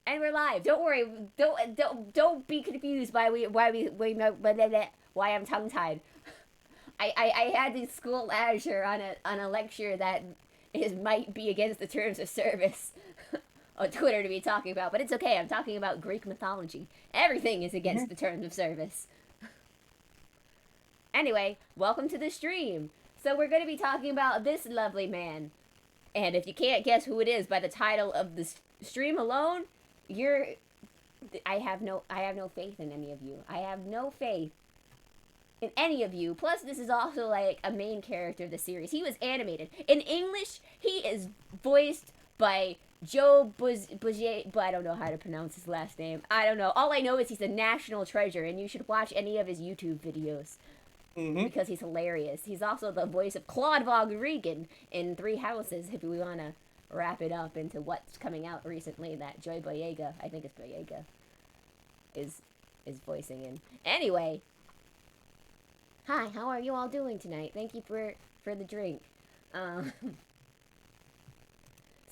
And we're live. Don't worry. Don't be confused by why I'm tongue tied. I had to school Azure on a lecture that might be against the terms of service on Twitter to be talking about, but it's okay. I'm talking about Greek mythology. Everything is against the terms of service. Anyway, welcome to the stream. So we're going to be talking about this lovely man. And if you can't guess who it is by the title of the stream alone, I have no faith in any of you. I have no faith in any of you. Plus, this is also like a main character of the series. He was animated. In English, he is voiced by Joe Bouget, but I don't know how to pronounce his last name. I don't know. All I know is he's a national treasure, and you should watch any of his YouTube videos. Because he's hilarious. He's also the voice of Claude Regan in Three Houses, if we want to wrap it up into what's coming out recently that Joy Boyega, I think it's Boyega, is voicing in. Anyway, hi, how are you all doing tonight? Thank you for the drink.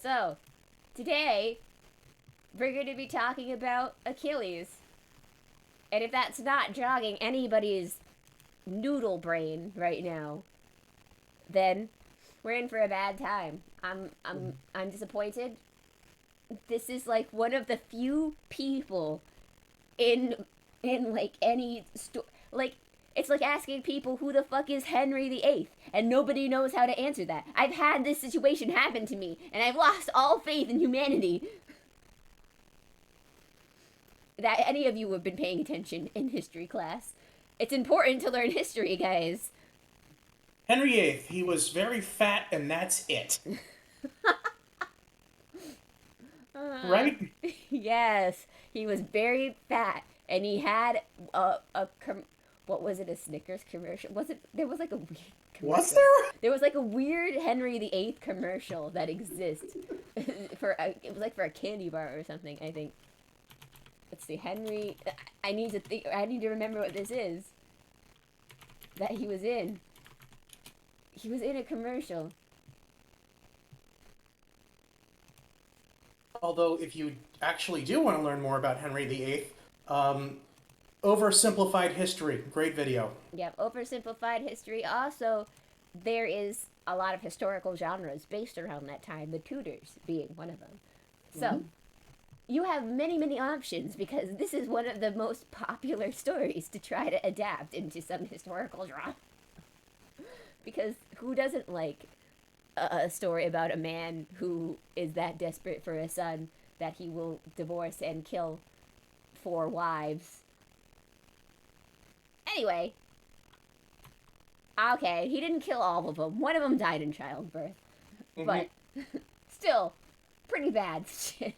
So, today, we're going to be talking about Achilles. And if that's not jogging anybody's noodle brain right now, then we're in for a bad time. I'm disappointed. This is like one of the few people in like any like it's like asking people who the fuck is Henry VIII and nobody knows how to answer that. I've had this situation happen to me and I've lost all faith in humanity. That any of you have been paying attention in history class. It's important to learn history, guys. Henry VIII, he was very fat, and that's it. Right? Yes, he was very fat, and he had what was it? A Snickers commercial? Was it? There was like a weird commercial. Was there? There was like a weird Henry VIII commercial that exists it was like for a candy bar or something. I think. Let's see, Henry. I need to remember what this is. That he was in. He was in a commercial. Although, if you actually do want to learn more about Henry VIII, Oversimplified History, great video. Yep, Oversimplified History. Also, there is a lot of historical genres based around that time, the Tudors being one of them. So, you have many, many options because this is one of the most popular stories to try to adapt into some historical drama. Because who doesn't like a story about a man who is that desperate for a son that he will divorce and kill 4 wives? Anyway. Okay, he didn't kill all of them. One of them died in childbirth. But still, pretty bad shit.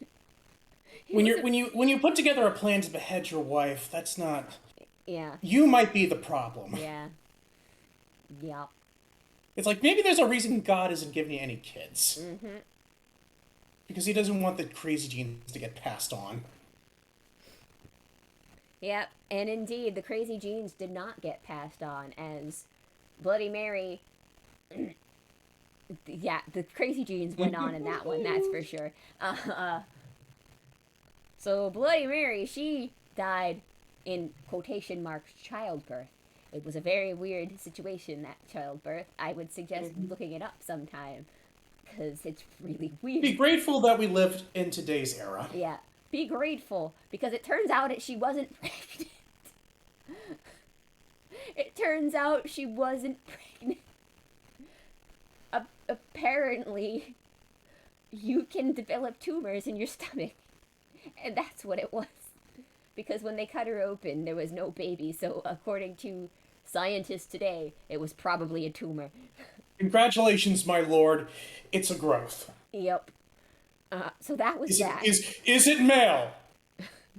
When you put together a plan to behead your wife, that's not. Yeah. You might be the problem. Yeah. Yep. It's like maybe there's a reason God isn't giving you any kids. Because he doesn't want the crazy genes to get passed on. Yep, and indeed, the crazy genes did not get passed on as Bloody Mary. Yeah, the crazy genes went on in that one, that's for sure. So Bloody Mary, she died in quotation marks childbirth. It was a very weird situation, that childbirth. I would suggest looking it up sometime because it's really weird. Be grateful that we lived in today's era. Yeah, be grateful because it turns out that she wasn't pregnant. It turns out she wasn't pregnant. Apparently, you can develop tumors in your stomach. And that's what it was. Because when they cut her open, there was no baby. So according to scientists today, it was probably a tumor. Congratulations, my lord. It's a growth. Yep. So that was that. Is it male?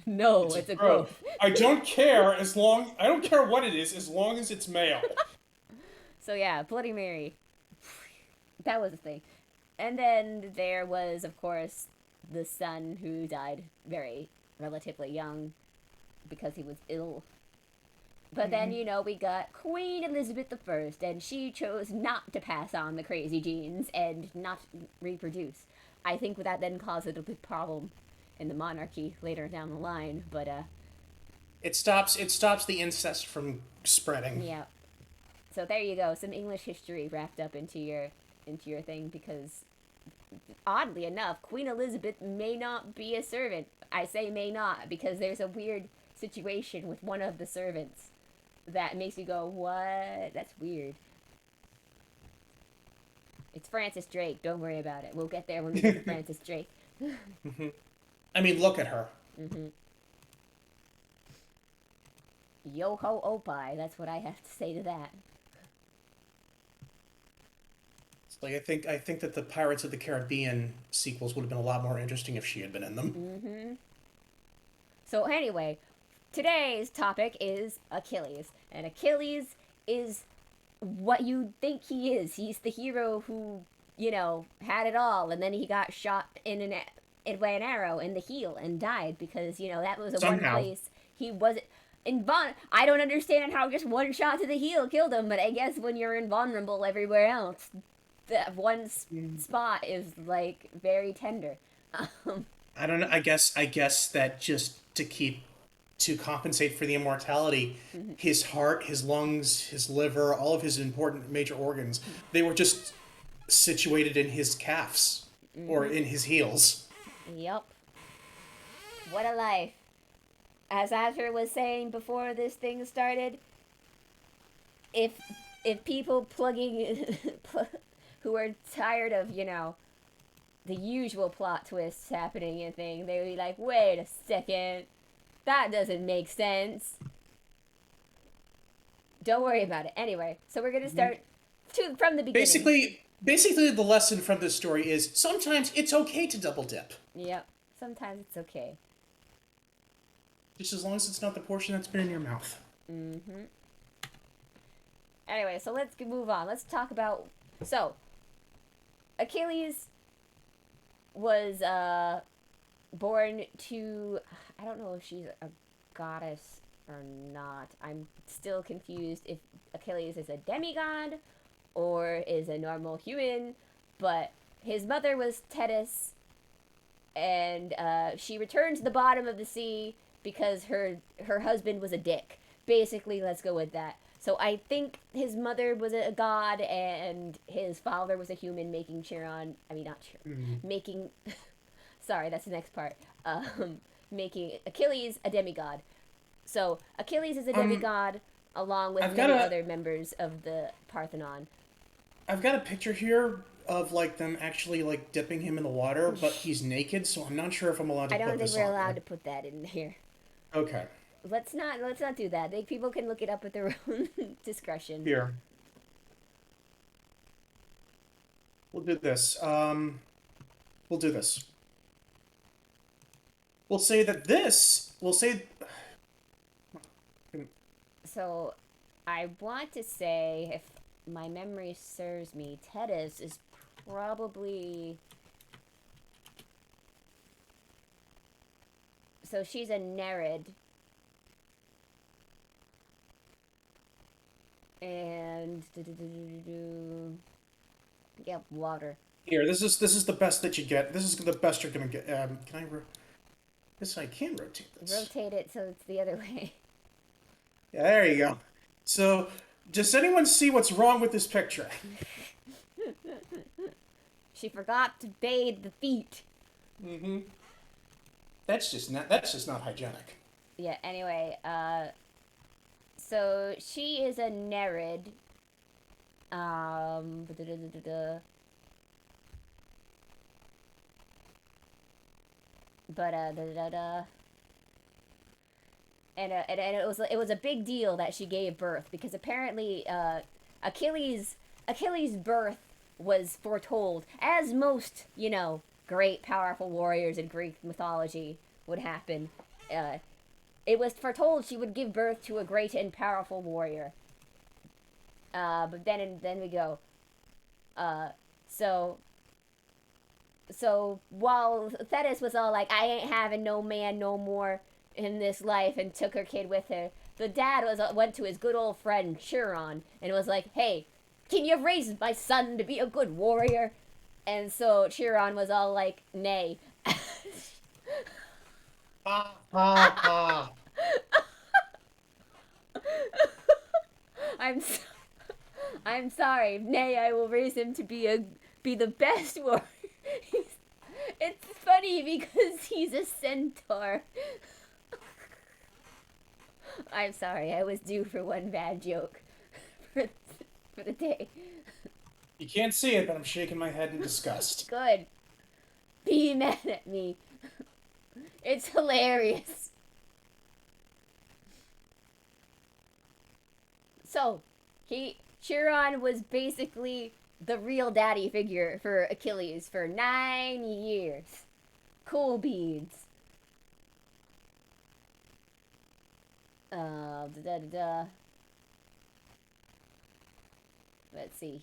No, it's a growth. I don't care I don't care what it is as long as it's male. So yeah, Bloody Mary. That was the thing. And then there was, of course, the son who died very relatively young because he was ill. But then, we got Queen Elizabeth I, and she chose not to pass on the crazy genes and not reproduce. I think that then caused a big problem in the monarchy later down the line. But It stops the incest from spreading. yeah. So there you go, some English history wrapped up into your thing, because oddly enough, Queen Elizabeth may not be a servant. I say may not because there's a weird situation with one of the servants that makes you go, what? That's weird. It's Francis Drake. Don't worry about it. We'll get there when we get to Francis Drake. I mean, look at her. Yo ho opie. That's what I have to say to that. It's like I think that the Pirates of the Caribbean sequels would have been a lot more interesting if she had been in them. So anyway, today's topic is Achilles. And Achilles is what you think he is. He's the hero who, had it all, and then he got shot by an arrow in the heel and died because, that was the one Somehow. place he wasn't. I don't understand how just one shot to the heel killed him, but I guess when you're invulnerable everywhere else, that one spot is, like, very tender. I don't know. I guess that just to compensate for the immortality, his heart, his lungs, his liver, all of his important major organs, they were just situated in his calves or in his heels. Yup. What a life. As Azure was saying before this thing started, if people who are tired of, the usual plot twists happening and thing, they would be like, wait a second, that doesn't make sense. Don't worry about it. Anyway, so we're gonna start from the beginning. Basically, the lesson from this story is sometimes it's okay to double dip, Yep. Sometimes it's okay. just as long as it's not the portion that's been in your mouth. Anyway, so let's move on. Let's talk about... So, Achilles was born to... I don't know if she's a goddess or not. I'm still confused if Achilles is a demigod or is a normal human. But his mother was Thetis, and she returned to the bottom of the sea because her husband was a dick. Basically, let's go with that. So I think his mother was a god and his father was a human, making Chiron... I mean, not Chiron. Making... Sorry, that's the next part. Making Achilles a demigod. So Achilles is a demigod along with many other members of the Parthenon. I've got a picture here of like them actually like dipping him in the water, but he's naked, so I'm not sure if I'm allowed to put this on. I don't think we're allowed to put that in here. Okay. Let's not do that. People can look it up at their own discretion. Here. We'll do this. We'll do this. We'll say that this. We'll say. So, I want to say, if my memory serves me, Thetis is probably... So she's a Nereid. And... Yeah, water. Here, this is the best that you get. This is the best you're gonna get. Can I? Yes, I can rotate this. Rotate it so it's the other way. Yeah, there you go. So, does anyone see what's wrong with this picture? She forgot to bathe the feet. That's just not hygienic. Yeah, anyway, so she is a Nereid. But and it was a big deal that she gave birth, because apparently Achilles' birth was foretold, as most great powerful warriors in Greek mythology would happen. It was foretold she would give birth to a great and powerful warrior. But then we go. So while Thetis was all like, I ain't having no man no more in this life, and took her kid with her, the dad went to his good old friend Chiron and was like, hey, can you raise my son to be a good warrior? And so Chiron was all like, nay. Ha ha ha. I'm so- I'm sorry. Nay, I will raise him to be the best warrior. It's funny because he's a centaur. I'm sorry. I was due for one bad joke for for the day. You can't see it, but I'm shaking my head in disgust. Good. Be mad at me. It's hilarious. So, Chiron was basically the real daddy figure for Achilles for 9 years. Cool beans. Da da da. Let's see,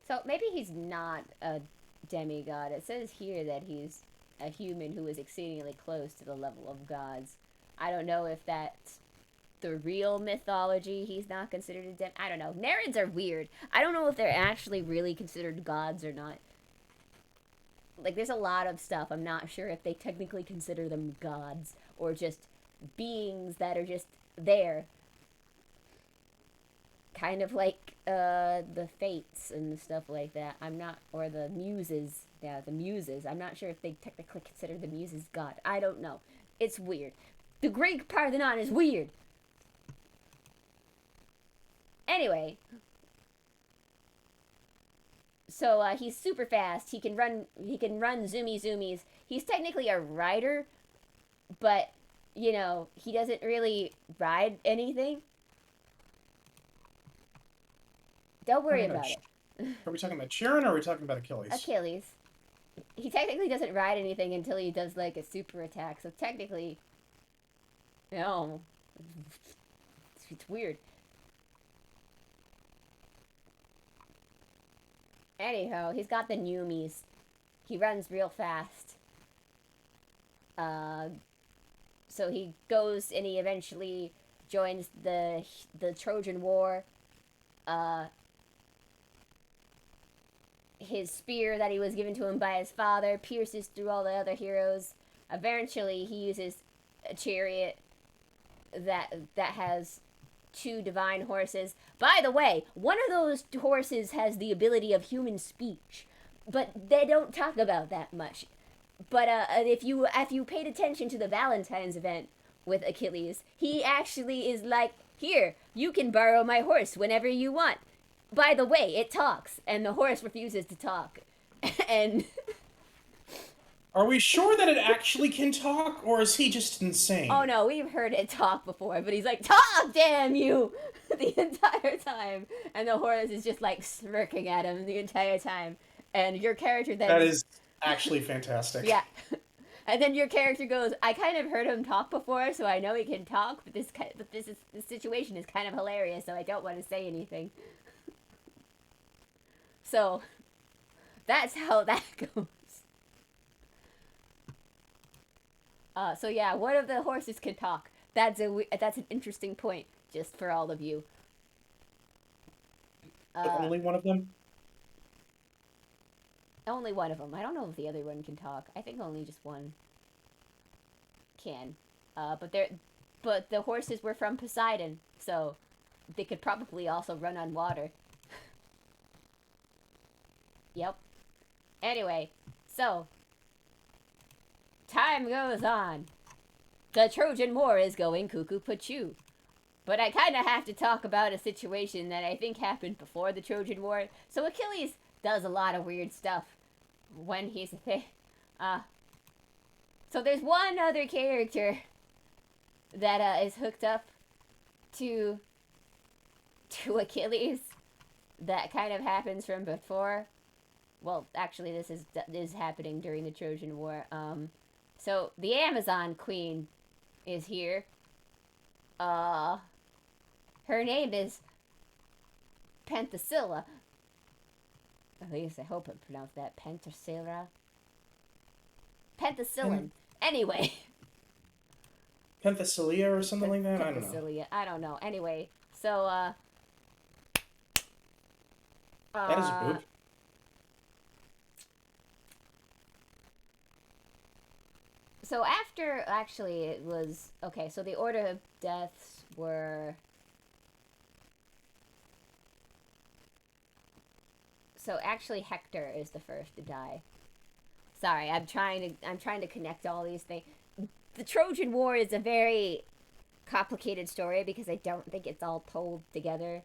so maybe he's not a demigod. It says here that he's a human who is exceedingly close to the level of gods. I don't know if that's the real mythology. He's not considered a I don't know. Narids are weird. I don't know if they're actually really considered gods or not. Like, there's a lot of stuff. I'm not sure if they technically consider them gods or just beings that are just there. Kind of like the fates and stuff like that. Or the muses. Yeah, the muses. I'm not sure if they technically consider the muses god. I don't know. It's weird. The Greek Parthenon is weird. Anyway, so he's super fast. He can run zoomies. He's technically a rider, but he doesn't really ride anything. Don't worry about it. Are we talking about Chiron or are we talking about Achilles? Achilles. He technically doesn't ride anything until he does like a super attack. So technically, no, it's weird. Anyhow, he's got the Numies. He runs real fast. So he goes and he eventually joins the Trojan War. His spear that he was given to him by his father pierces through all the other heroes. Eventually, he uses a chariot that has 2 divine horses. By the way, one of those horses has the ability of human speech, but they don't talk about that much. But if you paid attention to the Valentine's event with Achilles, he actually is like, here, you can borrow my horse whenever you want. By the way, it talks, and the horse refuses to talk. And are we sure that it actually can talk, or is he just insane? oh no, we've heard it talk before, but he's like, talk, damn you, the entire time. And the horse is just like smirking at him the entire time. And your character then... That is actually fantastic. Yeah. And then your character goes, I kind of heard him talk before, so I know he can talk, but this situation is kind of hilarious, so I don't want to say anything. So, that's how that goes. So yeah, one of the horses can talk. That's an interesting point, just for all of you. Only one of them? Only one of them. I don't know if the other one can talk. I think only just one can. But the horses were from Poseidon, so they could probably also run on water. Yep. Anyway, so time goes on. The Trojan War is going cuckoo pachoo. But I kind of have to talk about a situation that I think happened before the Trojan War. So Achilles does a lot of weird stuff when he's so there's one other character that is hooked up to Achilles that kind of happens from before. Well, actually, this is happening during the Trojan War. So the Amazon Queen is here. Her name is Penthesilea. At least I hope I pronounced that. Penthesilea. Penthesilea. Anyway. Penthesilea or something like that? I don't know. Penthesilea. I don't know. Anyway, so that is a boob. So after, actually, it was, okay, so the order of deaths were, so actually Hector is the first to die. Sorry, I'm trying to connect all these things. The Trojan War is a very complicated story because I don't think it's all told together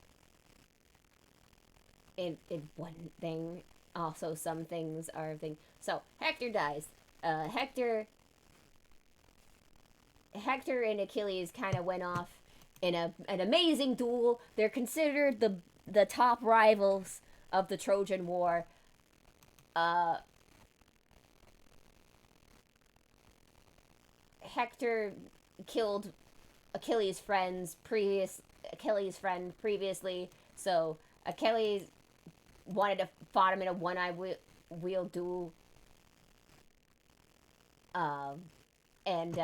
in one thing. Also, some things are thing. So Hector dies. Hector and Achilles kind of went off in an amazing duel. They're considered the top rivals of the Trojan War. Uh, Hector killed Achilles' friend previously, so Achilles wanted to fought him in a one-eye wheel duel. Um, and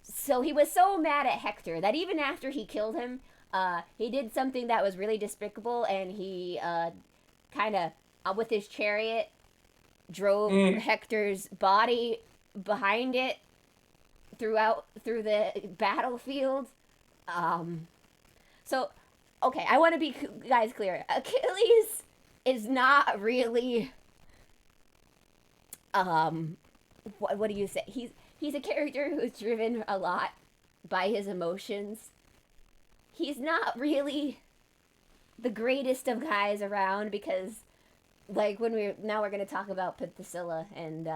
so he was so mad at Hector that even after he killed him, he did something that was really despicable, and he kind of with his chariot drove Hector's body behind it through the battlefield. So okay, I want to be guys clear. Achilles is not really what do you say? He's a character who's driven a lot by his emotions. He's not really the greatest of guys around because like when we're going to talk about Penthesilea and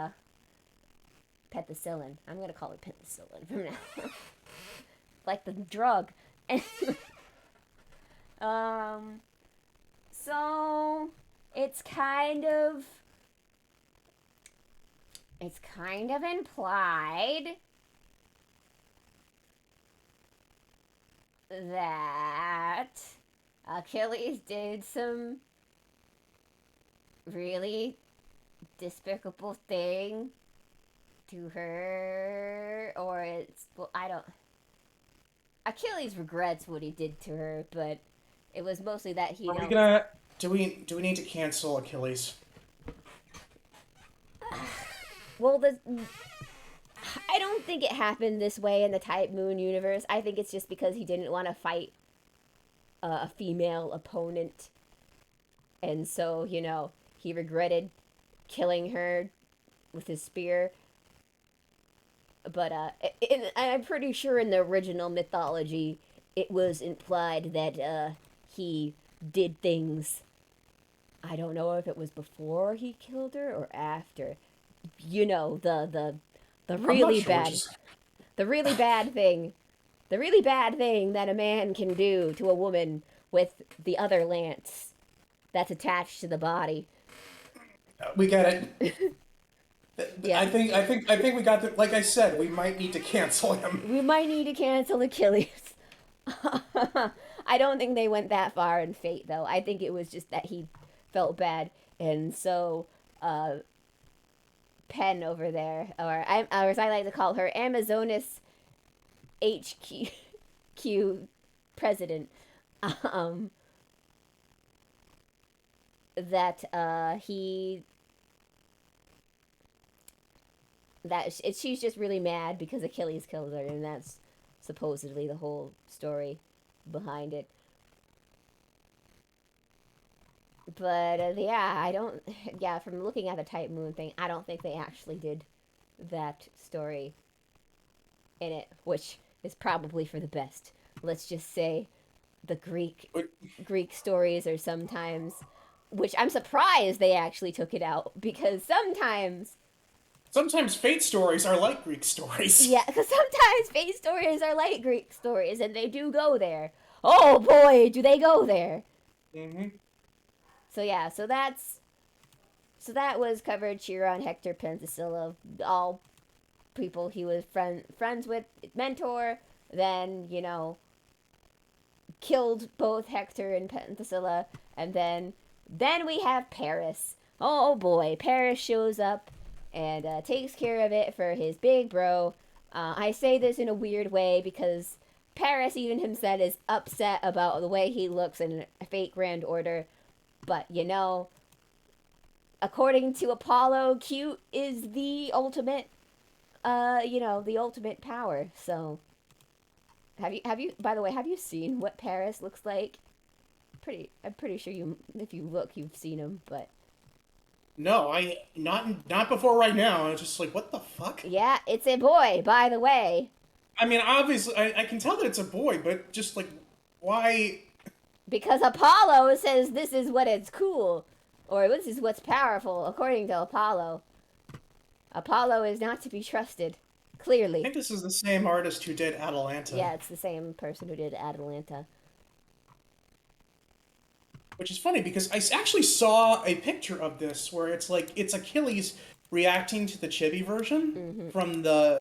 Penicillin. I'm going to call it penicillin from now. Like the drug. So it's kind of implied that Achilles did some really despicable thing to her, or it's, well, I don't. Achilles regrets what he did to her, but it was mostly that he. Are we gonna? Do we need to cancel Achilles? Well, I don't think it happened this way in the Type Moon universe. I think it's just because he didn't want to fight a female opponent, and so he regretted killing her with his spear. But I'm pretty sure in the original mythology, it was implied that he did things. I don't know if it was before he killed her or after. The really bad, the really bad thing, the really bad thing that a man can do to a woman with the other lance that's attached to the body. We get it. Yeah. I think we got the. Like I said, we might need to cancel him. We might need to cancel Achilles. I don't think they went that far in Fate, though. I think it was just that he felt bad, and so Pen over there, or as I like to call her, Amazonas HQ president, she's just really mad because Achilles killed her, and that's supposedly the whole story behind it. But from looking at the Type Moon thing, I don't think they actually did that story in it, which is probably for the best. Let's just say the Greek stories are sometimes, which I'm surprised they actually took it out, because sometimes Fate stories are like Greek stories. Yeah, because sometimes Fate stories are like Greek stories, and they do go there. Oh boy, do they go there! So yeah, so that was covered. Chiron, Hector, Penthesilea, all people he was friends with, mentor. Then killed both Hector and Penthesilea, and then we have Paris. Oh boy, Paris shows up and takes care of it for his big bro. I say this in a weird way because Paris even himself is upset about the way he looks in a Fate Grand Order. But, according to Apollo, cute is the ultimate. the ultimate power. So, have you by the way, have you seen what Paris looks like? I'm pretty sure if you look, you've seen him, but No, I not before right now. I was just like, what the fuck? yeah, it's a boy, by the way, I mean, obviously, I can tell that it's a boy, but just like, why? because Apollo says this is what it's cool, or this is what's powerful, according to Apollo. Apollo is not to be trusted, I clearly. think this is the same artist who did Atalanta, Yeah, it's the same person who did Atalanta. which is funny because actually saw a picture of this where it's like it's Achilles reacting to the chibi version from the.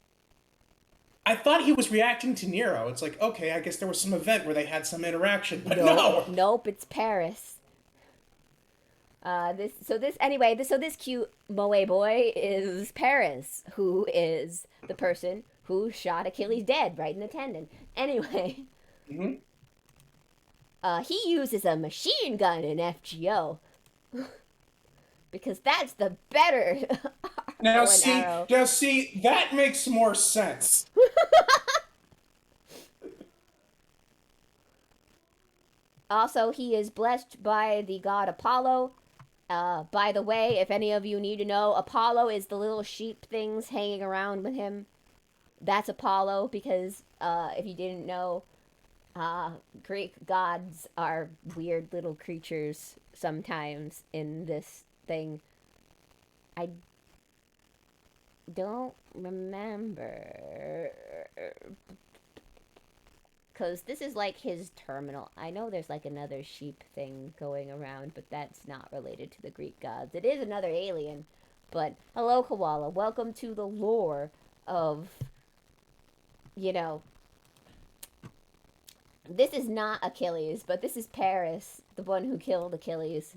I thought he was reacting to Nero. It's like, okay, I guess there was some event where they had some interaction, but no. Nope, it's Paris. This cute moe boy is Paris, who is the person who shot Achilles dead right in the tendon. Anyway, Hmm. he uses a machine gun in FGO because that's the better Now bow and see, arrow. now see, that makes more sense. Also, he is blessed by the god Apollo. By the way, if any of you need to know, Apollo is the little sheep things hanging around with him. That's Apollo because if you didn't know, Greek gods are weird little creatures sometimes in this thing. I don't remember. Because this is like his terminal. I know there's like another sheep thing going around, but that's not related to the Greek gods. It is another alien. But hello, Koala. Welcome to the lore of, you know, this is not Achilles, but this is Paris, the one who killed Achilles.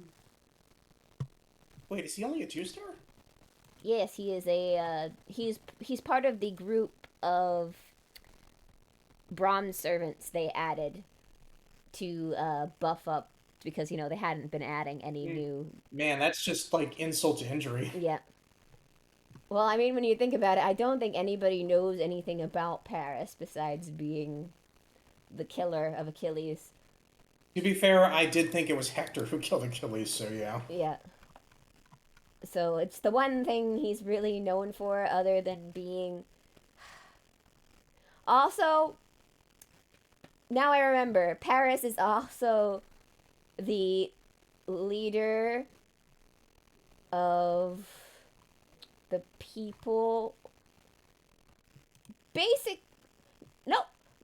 Wait, is he only a 2-star? Yes, he is he's part of the group of bronze servants they added to buff up because they hadn't been adding any new. Man, that's just like insult to injury. Yeah. Well, I mean, when you think about it, I don't think anybody knows anything about Paris besides being the killer of Achilles. To be fair, I did think it was Hector who killed Achilles, so yeah. Yeah. So it's the one thing he's really known for, other than being. Also, now I remember, Paris is also the leader of the people. Basic. No,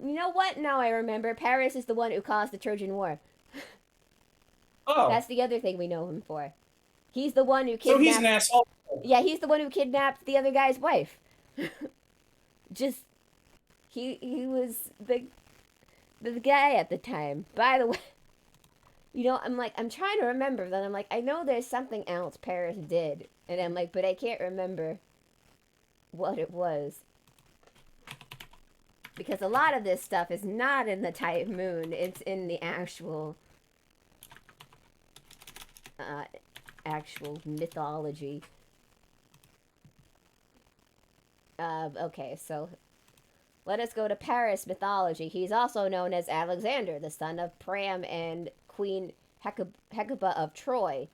you know what? Now I remember. Paris is the one who caused the Trojan War. Oh, That's the other thing we know him for. He's the one who so kidnapped. he's an asshole. Yeah, he's the one who kidnapped the other guy's wife. Just he was the guy at the time. By the way, I'm trying to remember that. I'm like, I know there's something else Paris did, and I'm like, but I can't remember what it was. Because a lot of this stuff is not in the Type Moon, it's in the actual mythology. Okay, so let us go to Paris mythology. He's also known as Alexander, the son of Priam and Queen Hecuba of Troy.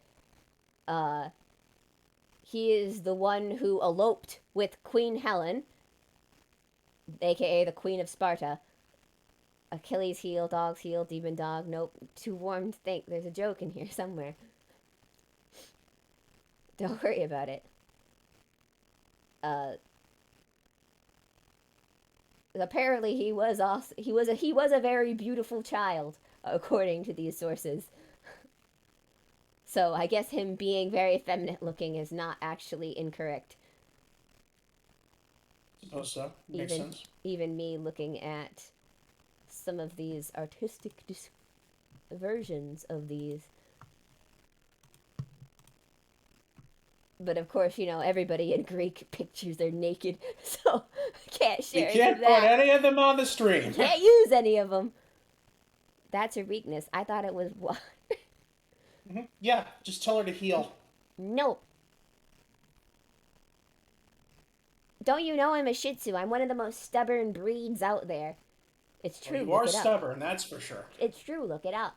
He is the one who eloped with Queen Helen, aka the Queen of Sparta. Achilles heel, dog's heel, demon dog. Nope, too warm to think. There's a joke in here somewhere. Don't worry about it. Apparently he was a very beautiful child, according to these sources. So I guess him being very feminine looking is not actually incorrect. Suppose so. Makes sense. Even me looking at some of these artistic versions of these. But of course, everybody in Greek pictures are naked, so can't share You can't any of put that. any of them on the stream. Can't use any of them. That's her weakness. I thought it was what? Yeah, just tell her to heal. No. Don't you know I'm a Shih Tzu? I'm one of the most stubborn breeds out there. It's Well, true. you Look are it up. stubborn, that's for sure. It's true. Look it up.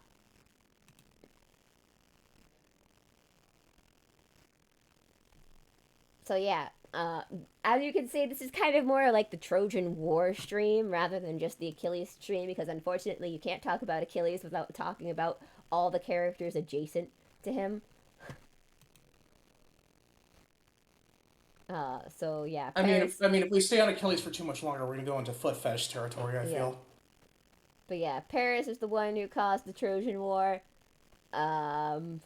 So yeah, as you can see, this is kind of more like the Trojan War stream rather than just the Achilles stream because unfortunately you can't talk about Achilles without talking about all the characters adjacent to him. So yeah, I mean, Paris. if we stay on Achilles for too much longer, we're gonna go into foot fetish territory. I Yeah, feel. but yeah, Paris is the one who caused the Trojan War. Um,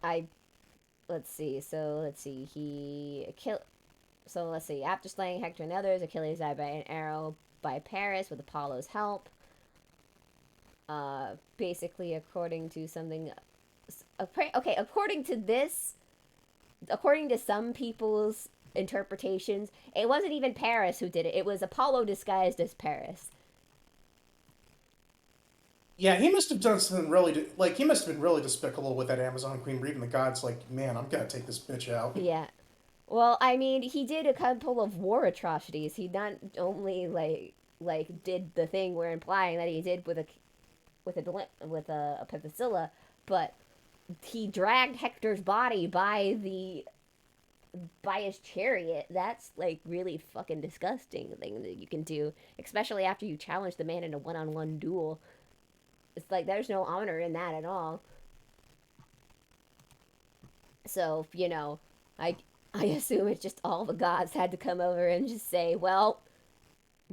I let's see. So let's see. He killed. So let's see. After slaying Hector and others, Achilles died by an arrow by Paris with Apollo's help. Basically, according to something. Okay, according to some people's interpretations, it wasn't even Paris who did it. It was Apollo disguised as Paris. Yeah, he must have done something really like he must have been really despicable with that Amazon Queen breeding the gods. Like, man, I'm gonna take this bitch out. Yeah. Well, I mean, he did a couple of war atrocities. He not only did the thing we're implying that he did with a Penthesilea, but he dragged Hector's body by his chariot. That's like really fucking disgusting thing that you can do, especially after you challenge the man in a one-on-one duel. It's like there's no honor in that at all. So, I assume it's just all the gods had to come over and just say, well,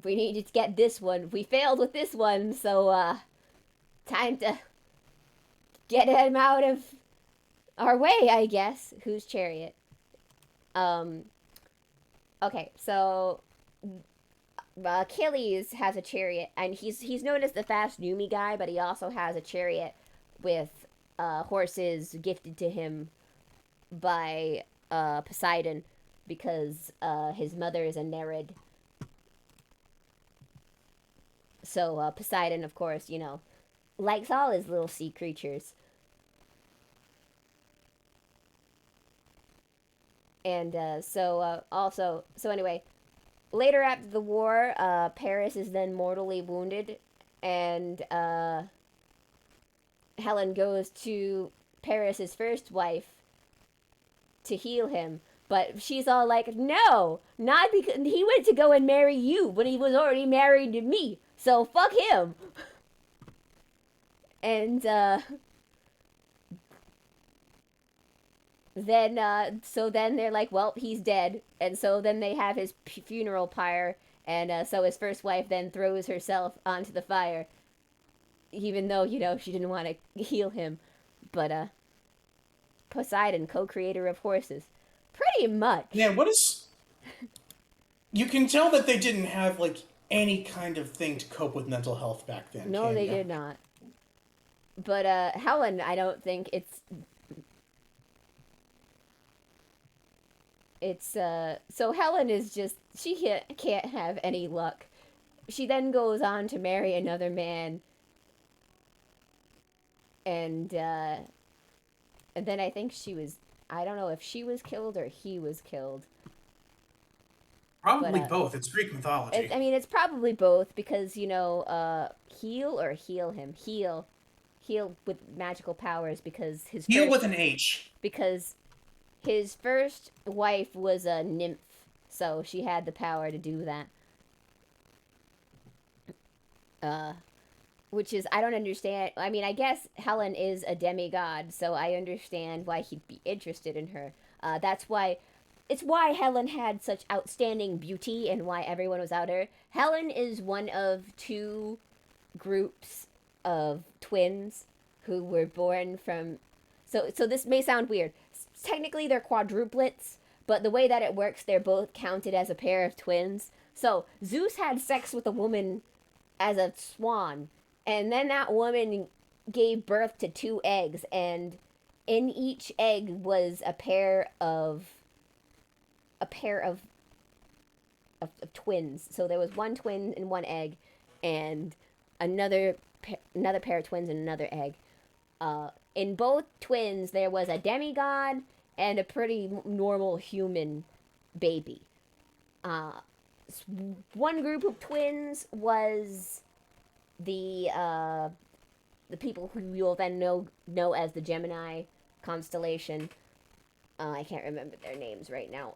we needed to get this one. We failed with this one, so time to get him out of our way, I guess. Whose chariot? Um okay, so Achilles has a chariot, and he's known as the fast Numi guy, but he also has a chariot with horses gifted to him by Poseidon because his mother is a Nereid. So Poseidon, of course, likes all his little sea creatures. And so anyway, later after the war, Paris is then mortally wounded, and Helen goes to Paris's first wife to heal him. But she's all like, no, not because he went to go and marry you when he was already married to me. So fuck him. And then they're like, well, he's dead. And so then they have his funeral pyre. And so his first wife then throws herself onto the fire, even though she didn't want to heal him. But Poseidon, co-creator of horses, pretty much. Man, what is? You can tell that they didn't have like any kind of thing to cope with mental health back then. No, they did not. But Helen, I don't think it's so Helen is just she can't have any luck. She then goes on to marry another man, and then I think I don't know if she was killed or he was killed. Probably both. It's Greek mythology. I mean, it's probably both because heal or heal him. Heal with magical powers because heal with an H. Because his first wife was a nymph, so she had the power to do that. Which is I don't understand. I mean, I guess Helen is a demigod, so I understand why he'd be interested in her. It's why Helen had such outstanding beauty and why everyone was out her. Helen is one of two groups of twins who were born from. So this may sound weird. Technically, they're quadruplets, but the way that it works, they're both counted as a pair of twins. So Zeus had sex with a woman as a swan, and then that woman gave birth to two eggs, and in each egg was a pair of twins. So there was one twin in one egg, and another pair of twins in another egg. In both twins, there was a demigod and a pretty normal human baby. Uh, One group of twins was the people who you'll then know as the Gemini constellation. I can't remember their names right now.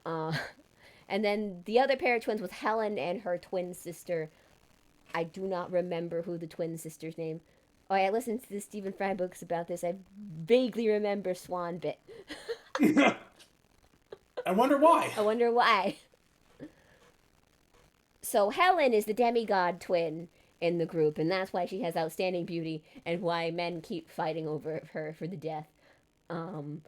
And then the other pair of twins was Helen and her twin sister. I do not remember who the twin sister's name. Oh, I listened to the Stephen Fry books about this. I vaguely remember Swanbit. I wonder why. I wonder why. So Helen is the demigod twin in the group, and that's why she has outstanding beauty and why men keep fighting over her for the death. Um,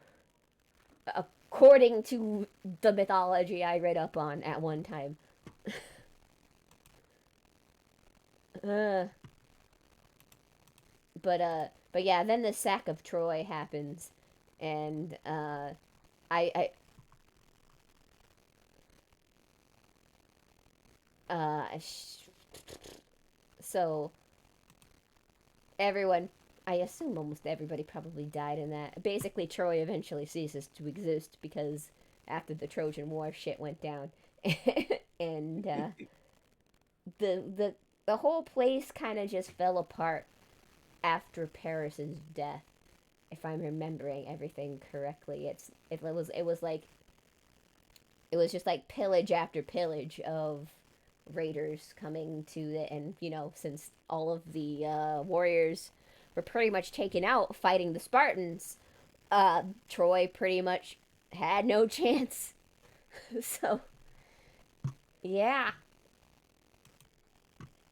According to the mythology I read up on at one time. uh, but yeah, then the sack of Troy happens, and I so everyone, I assume almost everybody probably died in that. Basically, Troy eventually ceases to exist because after the Trojan War, shit went down, and the the the whole place kind of just fell apart after Paris's death. If I'm remembering everything correctly, it was just like pillage after pillage of raiders coming to it, and since all of the warriors were pretty much taken out fighting the Spartans, Troy pretty much had no chance. So yeah,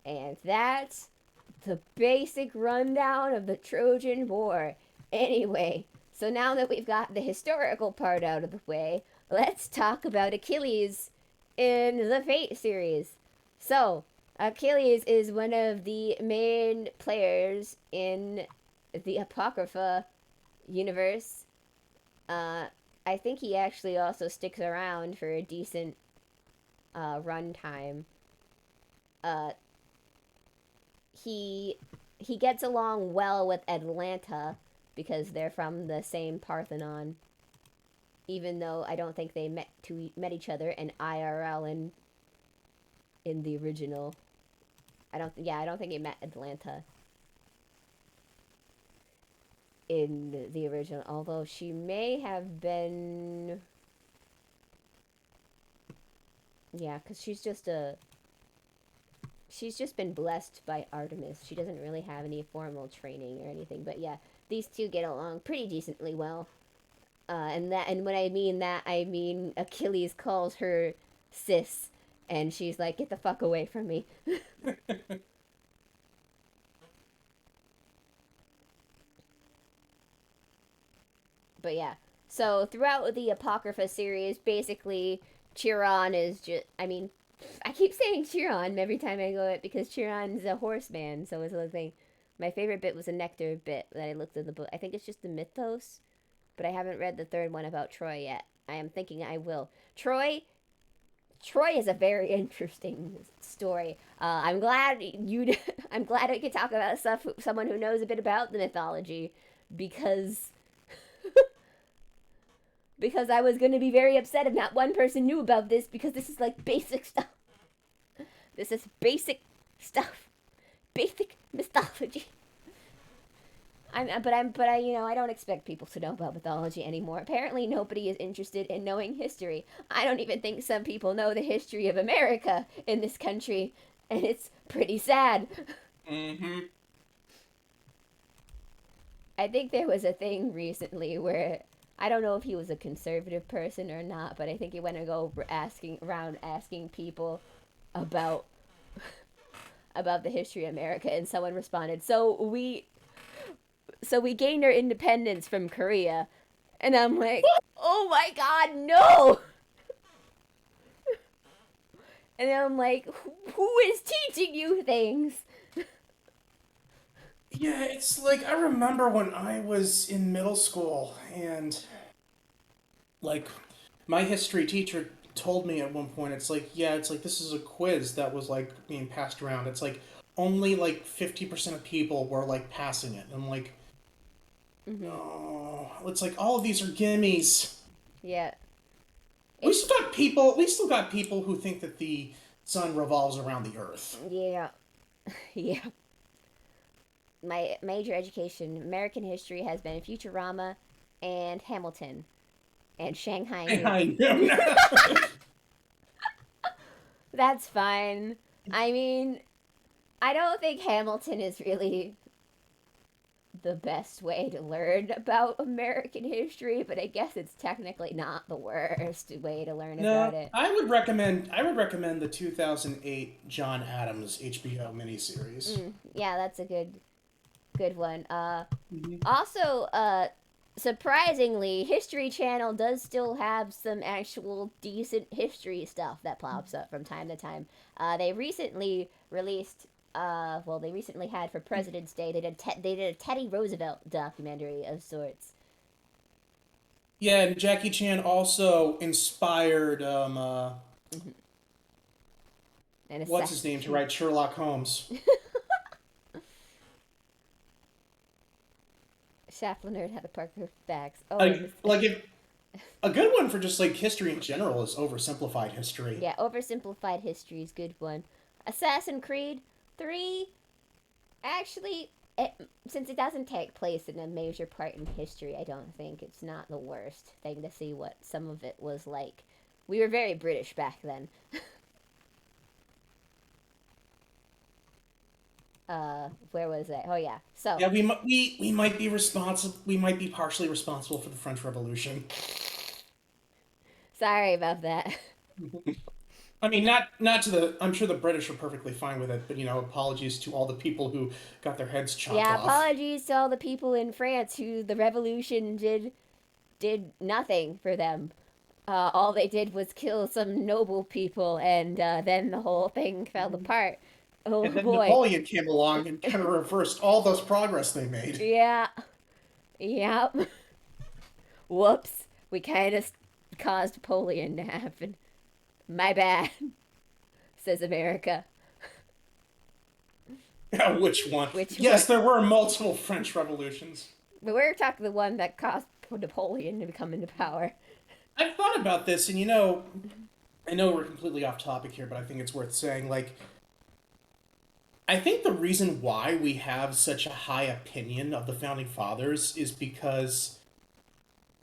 and that's the basic rundown of the Trojan War. Anyway, so now that we've got the historical part out of the way, let's talk about Achilles in the Fate series. So, Achilles is one of the main players in the Apocrypha universe. I think he actually also sticks around for a decent runtime. Uh, he gets along well with Atlanta because they're from the same Parthenon. Even though I don't think they met each other in IRL in the original. I don't think he met Atlanta in the original, although she may have been. Yeah, because she's just been blessed by Artemis. She doesn't really have any formal training or anything, but yeah, these two get along pretty decently well. And when I mean that, I mean Achilles calls her sis, and she's like, "Get the fuck away from me." But yeah, so throughout the Apocrypha series, basically, Chiron is just. I mean, I keep saying Chiron every time I go it because Chiron's a horseman, so it's a thing. My favorite bit was a Nectar bit that I looked in the book. I think it's just the mythos, but I haven't read the third one about Troy yet. I am thinking I will. Troy is a very interesting story. I'm glad you. I'm glad I could talk about someone who knows a bit about the mythology, because because I was going to be very upset if not one person knew about this, because this is like basic stuff. This is basic stuff, basic mythology. I don't expect people to know about mythology anymore. Apparently, nobody is interested in knowing history. I don't even think some people know the history of America in this country, and it's pretty sad. Mm-hmm. I think there was a thing recently where I don't know if he was a conservative person or not, but I think he went to go asking people about about the history of America, and someone responded, so we gained our independence from Korea. And I'm like, oh my god, no! And then I'm like, who is teaching you things? Yeah, it's like I remember when I was in middle school and like my history teacher told me at one point, it's like, yeah, it's like this is a quiz that was like being passed around. It's like only like 50% of people were like passing it. And I'm like, Mm-hmm. oh, it's like all of these are gimmies. Yeah. We It's still got people. We still got people who think that the sun revolves around the Earth. yeah. Yeah. My major education, American history, has been Futurama and Hamilton and Shanghai I Noon. know. That's fine. I mean, I don't think Hamilton is really the best way to learn about American history, but I guess it's technically not the worst way to learn about No, it. I would recommend. I would recommend the 2008 John Adams HBO miniseries. Yeah, that's a good one. Mhm. Also, surprisingly, History Channel does still have some actual decent history stuff that pops up from time to time. They recently released, well, they recently had for President's Day, they did a Teddy Roosevelt documentary of sorts. Yeah, and Jackie Chan also inspired Mm-hmm. And what's his name to write Sherlock Holmes. Chaplain Nerd had a Parker facts. Oh, and Like if a good one for just like history in general is oversimplified history. yeah, oversimplified history is good one. Assassin's Creed 3 actually, it, since it doesn't take place in a major part in history, I don't think it's not the worst thing to see what some of it was like. We were very British back then. Where was it? Oh yeah. So, Yeah, we might be responsible. We might be partially responsible for the French Revolution. sorry about that. I mean, not to the. I'm sure the British are perfectly fine with it, but apologies to all the people who got their heads chopped Yeah, off. apologies to all the people in France who the revolution did nothing for them. All they did was kill some noble people, and then the whole thing fell apart. Oh And then boy. Napoleon came along and kind of reversed all those progress they made. Yeah. Yep. Whoops. We kind of caused Napoleon to happen. My bad, says America. Which one? Which one? Yes, there were multiple French revolutions. But we're talking the one that caused Napoleon to come into power. I've thought about this, and I know we're completely off topic here, but I think it's worth saying. Like, I think the reason why we have such a high opinion of the founding fathers is because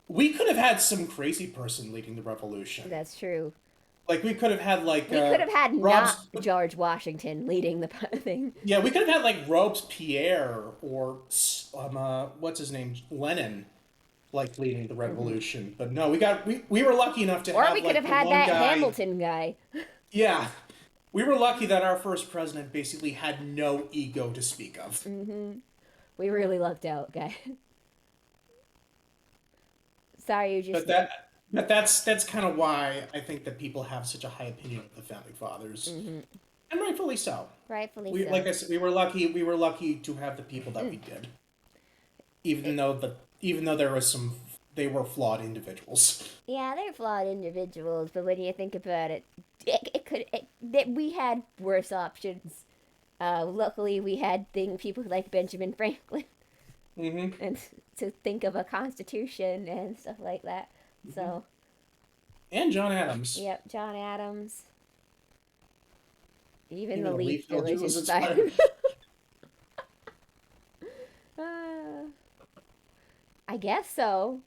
we could have had some crazy person leading the revolution. That's true. Like, we could have had like We could have had not Rob's. George Washington leading the thing. Yeah, we could have had like Robespierre or what's his name, Lenin, like leading the revolution. But no, we were lucky enough to Or have we could like have the had one that guy. Hamilton guy. Yeah, we were lucky that our first president basically had no ego to speak of. We really lucked out, guy. Sorry, you just. But that's kind of why I think that people have such a high opinion of the founding fathers, and rightfully so. Rightfully We, so. like I said, we were lucky. We were lucky to have the people that we did, even though there was they were flawed individuals. Yeah, they're flawed individuals, but when you think about it, we had worse options. Luckily, we had people like Benjamin Franklin Mm-hmm. and to think of a constitution and stuff like that. So, And John Adams. yep, John Adams. Even Even the the Leaf Leaf Village Village was inspired. inspired. uh, I guess so.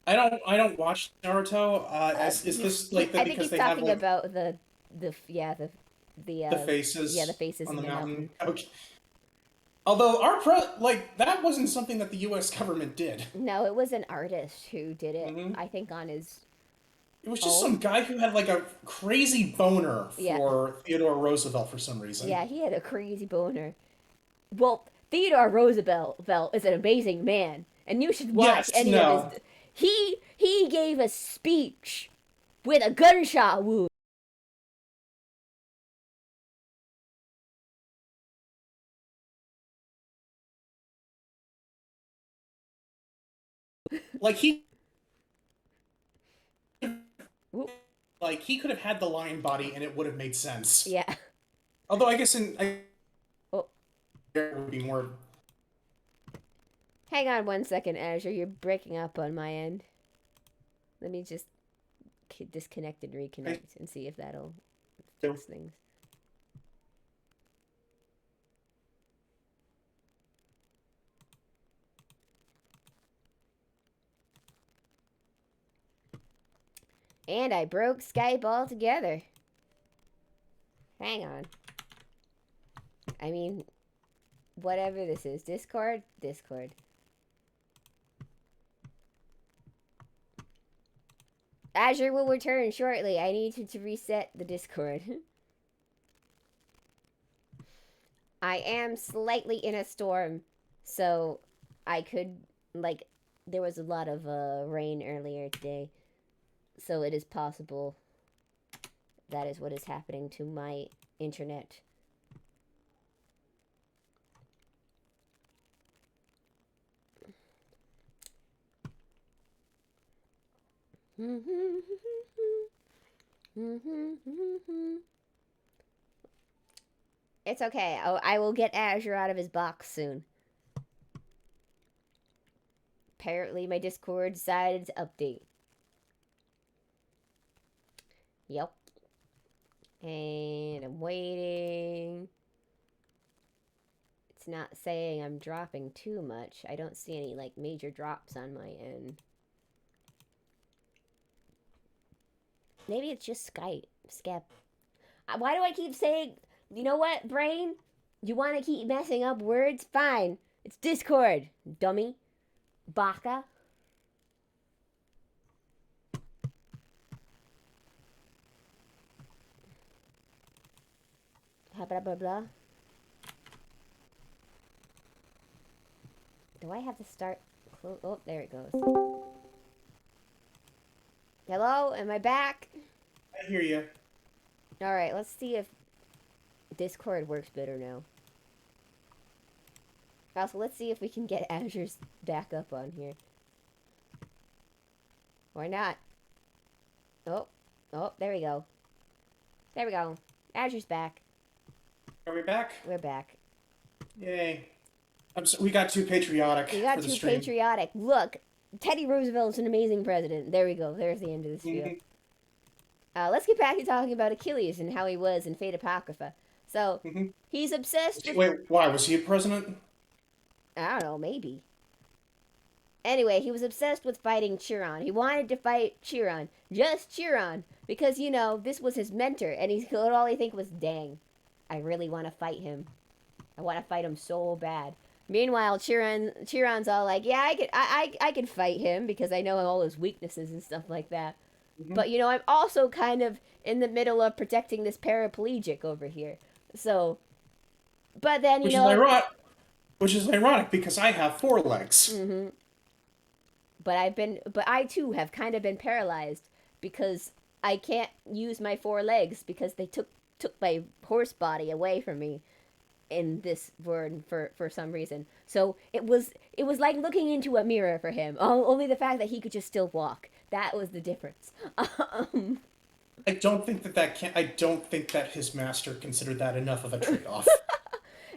I don't watch Naruto. Is this like I that think because he's they have talking like about the the faces yeah, the faces on in the the mountain. mountain? Okay. Although like that wasn't something that the U.S. government did. No, it was an artist who did it. Hmm. I think on his It was just some own. guy who had like a crazy boner Yeah, for Theodore Roosevelt for some reason. yeah, he had a crazy boner. Well, Theodore Roosevelt is an amazing man, and you should watch Yes, any of no. his. He gave a speech with a gunshot wound. Like he Whoop. like he could have had the lion body and it would have made sense. Yeah. Although I guess Oh, it would be more. hang on one second, Azure. You're breaking up on my end. Let me just disconnect and I, reconnect and see if that'll so, fix things. And I broke Skype altogether. Hang on. I mean, whatever this is. Discord? Discord. Azure will return shortly. I need to reset the Discord. I am slightly in a storm, so I could, like, there was a lot of rain earlier today, so it is possible that is what is happening to my internet. It's okay. I will get Azure out of his box soon. Apparently, my Discord decided to update. Yep. And I'm waiting. It's not saying I'm dropping too much. I don't see any, like, major drops on my end. Maybe it's just Skype. Skep. Why do I keep saying... You know what, brain? You want to keep messing up words? Fine. It's Discord, dummy. Baka. Blah, blah, blah, blah. Do I have to start... Oh, there it goes. Hello? Am I back? I hear you. Alright, let's see if Discord works better now. Also, let's see if we can get Azure's back up on here. Or not. Oh, there we go. There we go. Azure's back. Are we back? We're back. Yay. We got too patriotic. We got for the too stream. patriotic. Look, Teddy Roosevelt's an amazing president. There we go. There's the end of this video. Let's get back to talking about Achilles and how he was in Fate Apocrypha. So, he's obsessed with... Wait, why? Was he a president? I don't know, maybe. Anyway, he was obsessed with fighting Chiron. He wanted to fight Chiron. Just Chiron. Because, you know, this was his mentor. And all he think was, dang, I really want to fight him. I want to fight him so bad. Meanwhile, Chiron's all like, yeah, I could fight him because I know all his weaknesses and stuff like that. But, you know, I'm also kind of in the middle of protecting this paraplegic over here. So, but then, you know... Which is ironic because I have 4 legs. But I too have kind of been paralyzed because I can't use my 4 legs because they took my horse body away from me in this word for some reason. So it was like looking into a mirror for him. Only the fact that he could just still walk. That was the difference. I don't think that his master considered that enough of a trade-off.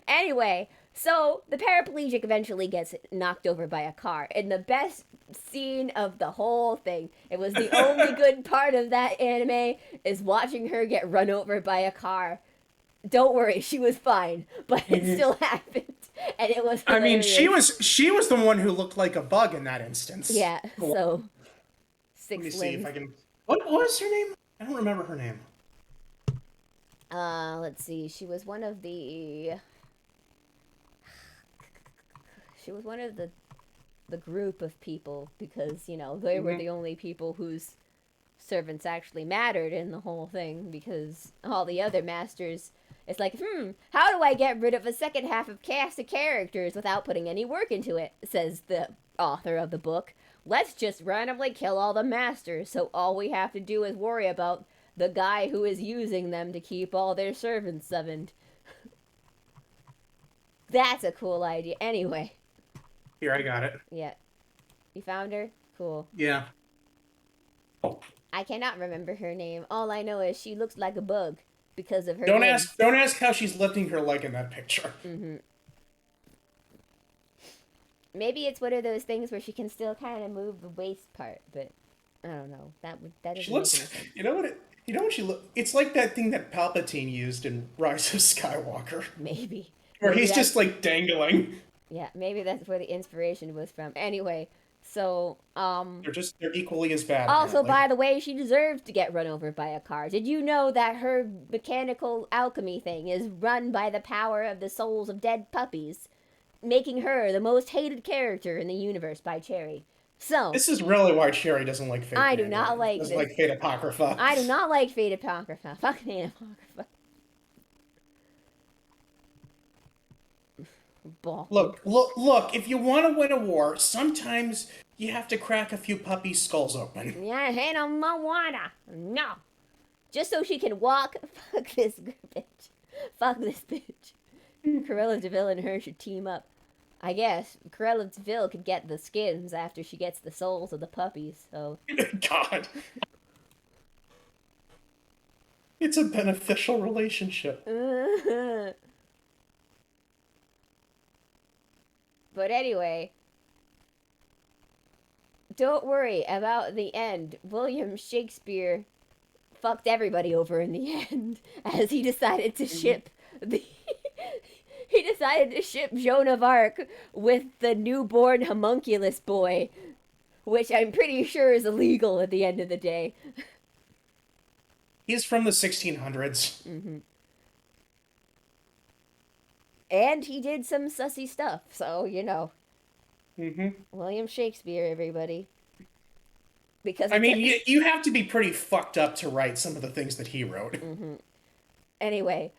Anyway, so the paraplegic eventually gets knocked over by a car. And the best scene of the whole thing, it was the only good part of that anime, is watching her get run over by a car. Don't worry, she was fine, but it still happened, and it was hilarious. I mean, she was the one who looked like a bug in that instance. Yeah, so... Let me see if I can... What was her name? I don't remember her name. Let's see. She was one of the group of people because, you know, they were the only people whose servants actually mattered in the whole thing because all the other masters, it's like, how do I get rid of a second half of cast of characters without putting any work into it, says the author of the book. Let's just randomly kill all the masters, so all we have to do is worry about the guy who is using them to keep all their servants summoned. That's a cool idea. Anyway. Here, I got it. Yeah. You found her? Cool. Yeah. I cannot remember her name. All I know is she looks like a bug because of her Don't legs. ask how she's lifting her leg in that picture. Maybe it's one of those things where she can still kind of move the waist part, but I don't know. That She doesn't make any looks. sense. You know what? You know what she look? It's like that thing that Palpatine used in Rise of Skywalker, Maybe. where Maybe he's that's just like dangling. yeah, maybe that's where the inspiration was from. Anyway, so They're equally as bad also apparently. by the way, she deserved to get run over by a car. Did you know that her mechanical alchemy thing is run by the power of the souls of dead puppies, making her the most hated character in the universe by Cherry. So, This is really why Cherry doesn't like I do not like doesn't this. like Fate Apocrypha. I do not like Fate Apocrypha. Fuck Fate Apocrypha. Balky. Look! If you want to win a war, sometimes you have to crack a few puppy skulls open. Yeah, hand on my water. No. Just so she can walk. Fuck this bitch. Fuck this bitch. Cruella DeVille and her should team up. I guess Cruella DeVille could get the skins after she gets the souls of the puppies, so. God. It's a beneficial relationship. But anyway, don't worry about the end. William Shakespeare fucked everybody over in the end as he decided to ship the he decided to ship Joan of Arc with the newborn homunculus boy, which I'm pretty sure is illegal at the end of the day. He's from the 1600s. And he did some sussy stuff, so you know. Mm-hmm. William Shakespeare, everybody. Because I mean, you have to be pretty fucked up to write some of the things that he wrote. anyway,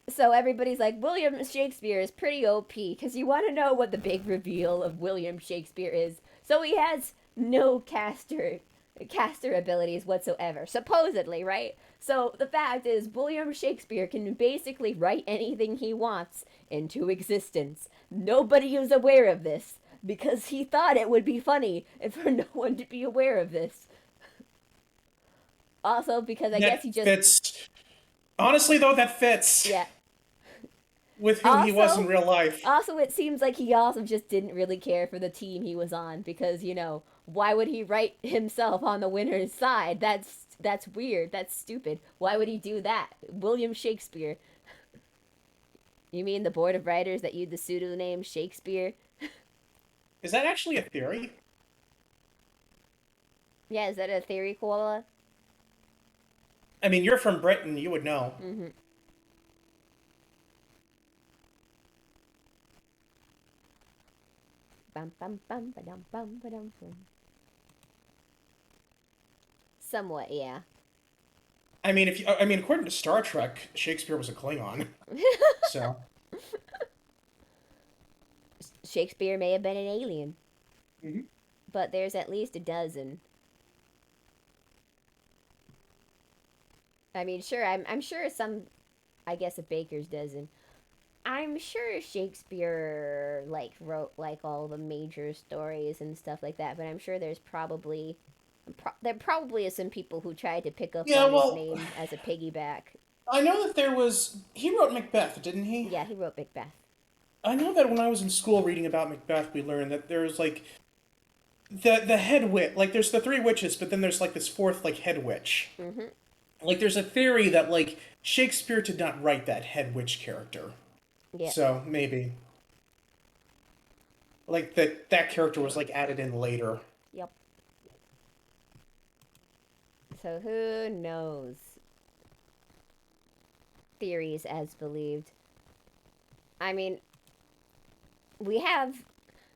so everybody's like, William Shakespeare is pretty OP, because you want to know what the big reveal of William Shakespeare is. So he has no caster abilities whatsoever, supposedly, right? So the fact is, William Shakespeare can basically write anything he wants into existence. Nobody is aware of this, because he thought it would be funny for no one to be aware of this. Also, because I guess he just fits. Honestly, though, that fits. yeah. With who he was in real life. Also, it seems like he also just didn't really care for the team he was on because, you know, why would he write himself on the winner's side? That's weird. That's stupid. Why would he do that? William Shakespeare. You mean the board of writers that used the pseudonym Shakespeare? Is that actually a theory? Yeah, is that a theory, Koala? I mean, you're from Britain. You would know. Mm-hmm. Bum, bum, bum, ba-dum, bum, ba-dum, bum. Somewhat, yeah. I mean, according to Star Trek, Shakespeare was a Klingon. So. Shakespeare may have been an alien. Mm-hmm. But there's at least a dozen. I mean, sure, I'm sure some, I guess a baker's dozen. I'm sure Shakespeare, like, wrote, like, all the major stories and stuff like that, but I'm sure there's probably, there probably is some people who tried to pick up on his name as a piggyback. I know that he wrote Macbeth, didn't he? Yeah, he wrote Macbeth. I know that when I was in school reading about Macbeth, we learned that there's, like, the head witch, like, there's the three witches, but then there's, like, this fourth, like, head witch. Mm-hmm. Like, there's a theory that, like, Shakespeare did not write that head witch character. Yeah. So, maybe. Like, that character was, like, added in later. Yep. So, who knows? Theories as believed. I mean, we have...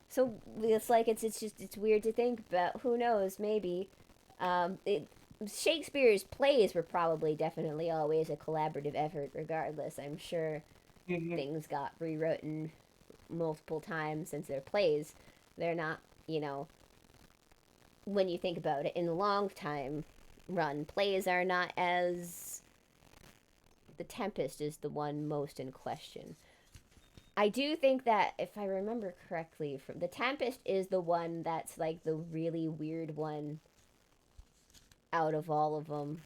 So, it's like, it's weird to think, but who knows, maybe. Shakespeare's plays were probably definitely always a collaborative effort regardless. I'm sure things got rewritten multiple times since they're plays. They're not, you know, when you think about it, in the long time run, plays are not as... The Tempest is the one most in question. I do think that, if I remember correctly, The Tempest is the one that's, like, the really weird one out of all of them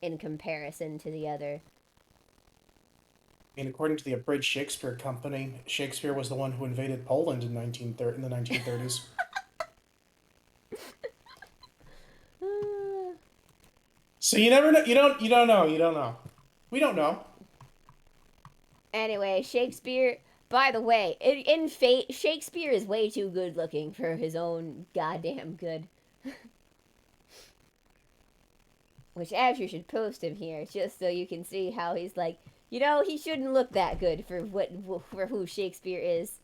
in comparison to the other. I mean, according to the Abridged Shakespeare Company, Shakespeare was the one who invaded Poland in the 1930s. So you never know. You don't know. You don't know. We don't know. Anyway, Shakespeare. By the way, in Fate, Shakespeare is way too good looking for his own goddamn good. Which Azure should post him here, just so you can see how he's like, he shouldn't look that good for who Shakespeare is,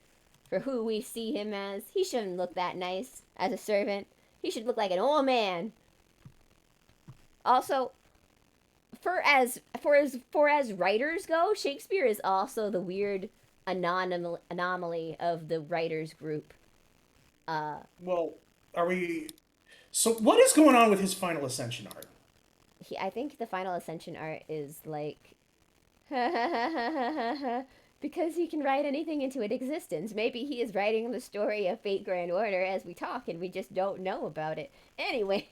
for who we see him as. He shouldn't look that nice as a servant. He should look like an old man. Also, for as writers go, Shakespeare is also the weird anomaly of the writers group. Well, are we? So what is going on with his Final Ascension art? I think the Final Ascension art is like because he can write anything into existence. Maybe he is writing the story of Fate Grand Order as we talk, and we just don't know about it. Anyway,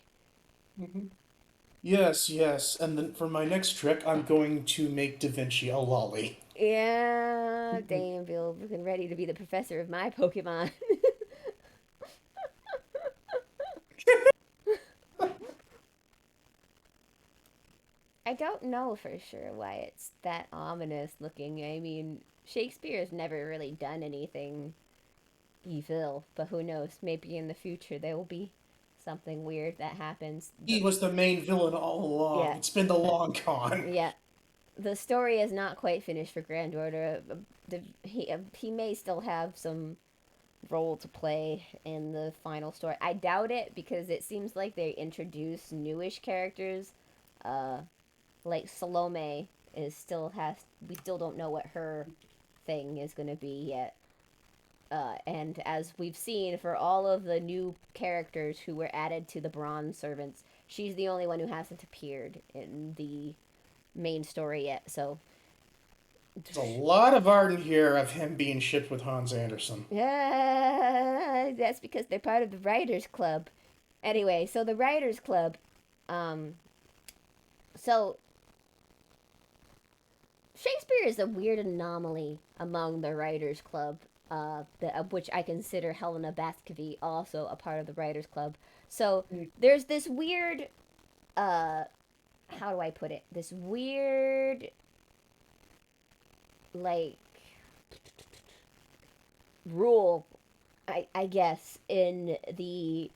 Yes, yes. And then for my next trick, I'm going to make Da Vinci a lolly. yeah, damn, Bill, looking ready to be the professor of my Pokemon. I don't know for sure why it's that ominous looking. I mean, Shakespeare's never really done anything evil, but who knows? Maybe in the future there will be something weird that happens. He was the main villain all along. Yeah, It's been the long con. yeah. The story is not quite finished for Grand Order. He may still have some role to play in the final story. I doubt it because it seems like they introduce newish characters. Uh, like Salome is still has we still don't know what her thing is going to be yet. And as we've seen for all of the new characters who were added to the Bronze Servants, she's the only one who hasn't appeared in the main story yet. So, There's a lot of art in here of him being shipped with Hans Anderson. that's because they're part of the Writers Club. Anyway, so the Writers Club, um, so Shakespeare is a weird anomaly among the Writers Club, of which I consider Helena Baskerville also a part of the Writers Club. So there's this weird, uh, how do I put it? This weird, like, rule, I guess, in the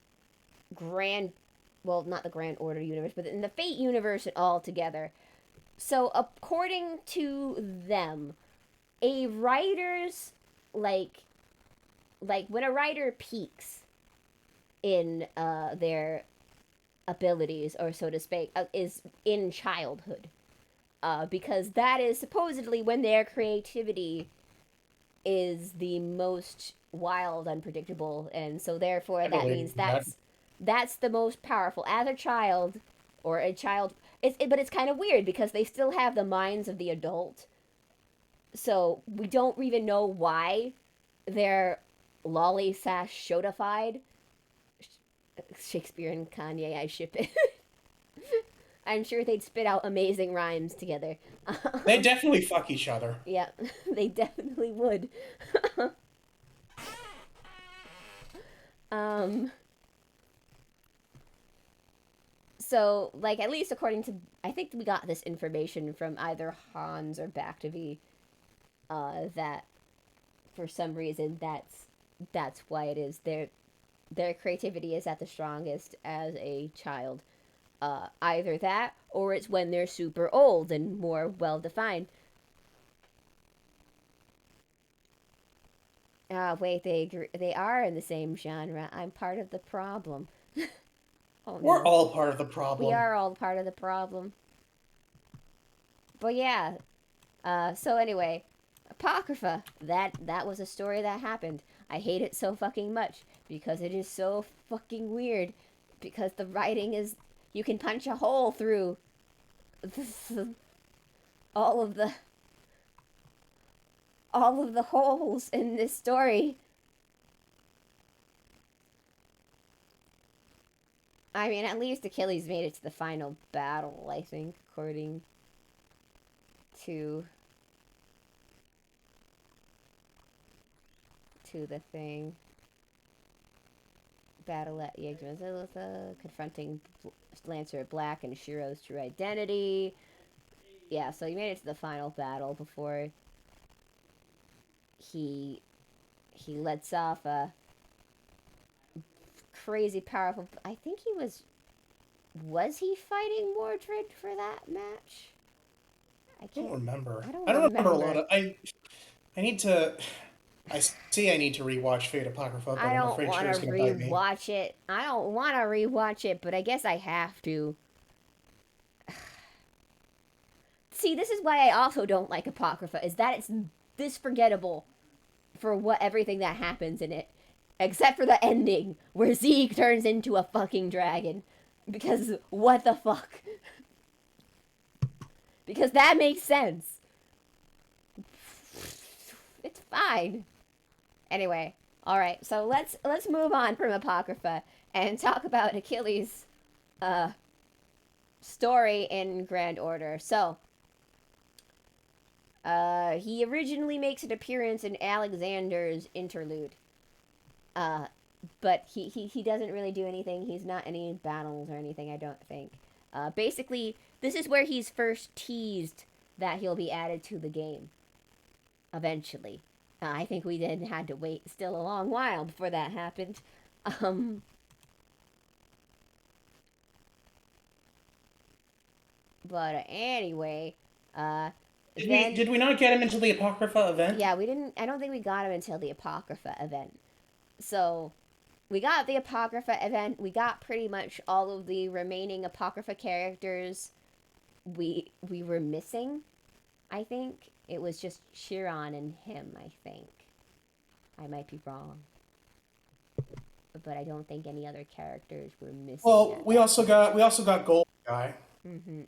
grand, well, not the Grand Order universe, but in the Fate universe altogether. So according to them, a writer's like when a writer peaks in their abilities, or so to speak, is in childhood, because that is supposedly when their creativity is the most wild, unpredictable, and so therefore I that believe means that. that's the most powerful as a child, or a child. But it's kind of weird because they still have the minds of the adult, so we don't even know why they're lolly sash shotified. Shakespeare and Kanye, I ship it. I'm sure they'd spit out amazing rhymes together. They definitely fuck each other. Yeah, they definitely would. Um, so, like, at least according to, I think we got this information from either Hans or Bactavi, that for some reason that's why it is their creativity is at the strongest as a child. Either that, or it's when they're super old and more well defined. Ah, wait, they are in the same genre. I'm part of the problem. Oh We're no, all part of the we problem. are all part of the problem. But yeah. So anyway, Apocrypha. That was a story that happened. I hate it so fucking much because it is so fucking weird. Because the writing is, you can punch a hole through all of the all of the holes in this story. I mean, at least Achilles made it to the final battle, I think, according to the thing. battle at Yggdrasil, confronting Lancer Black and Shiro's true identity. Yeah, so he made it to the final battle before he lets off a crazy powerful. I think he was he fighting Mordred for that match? I I don't can't. remember. I don't I don't remember a lot remember. of. I need to. I see. I need to rewatch Fate Apocrypha, but I I'm don't afraid want to Sherry's gonna bite me. rewatch it. I don't want to rewatch it, but I guess I have to. See, this is why I also don't like Apocrypha, is that it's this forgettable for what everything that happens in it. Except for the ending, where Zeke turns into a fucking dragon. Because what the fuck? Because that makes sense. It's fine. Anyway, all right. So let's move on from Apocrypha and talk about Achilles' uh, story in grand order. So, he originally makes an appearance in Alexander's interlude. Uh, but he doesn't really do anything. He's not in any battles or anything, I don't think. Basically, this is where he's first teased that he'll be added to the game eventually. I think we then had to wait still a long while before that happened. Um, but anyway, uh, then Did we not get him into the Apocrypha event? yeah, we didn't. I don't think we got him until the Apocrypha event. So we got the Apocrypha event. We got pretty much all of the remaining Apocrypha characters we were missing. I think it was just Chiron and him. I think I might be wrong, but I don't think any other characters were missing Well, at that point. we also got Gold Guy. Mm-hmm.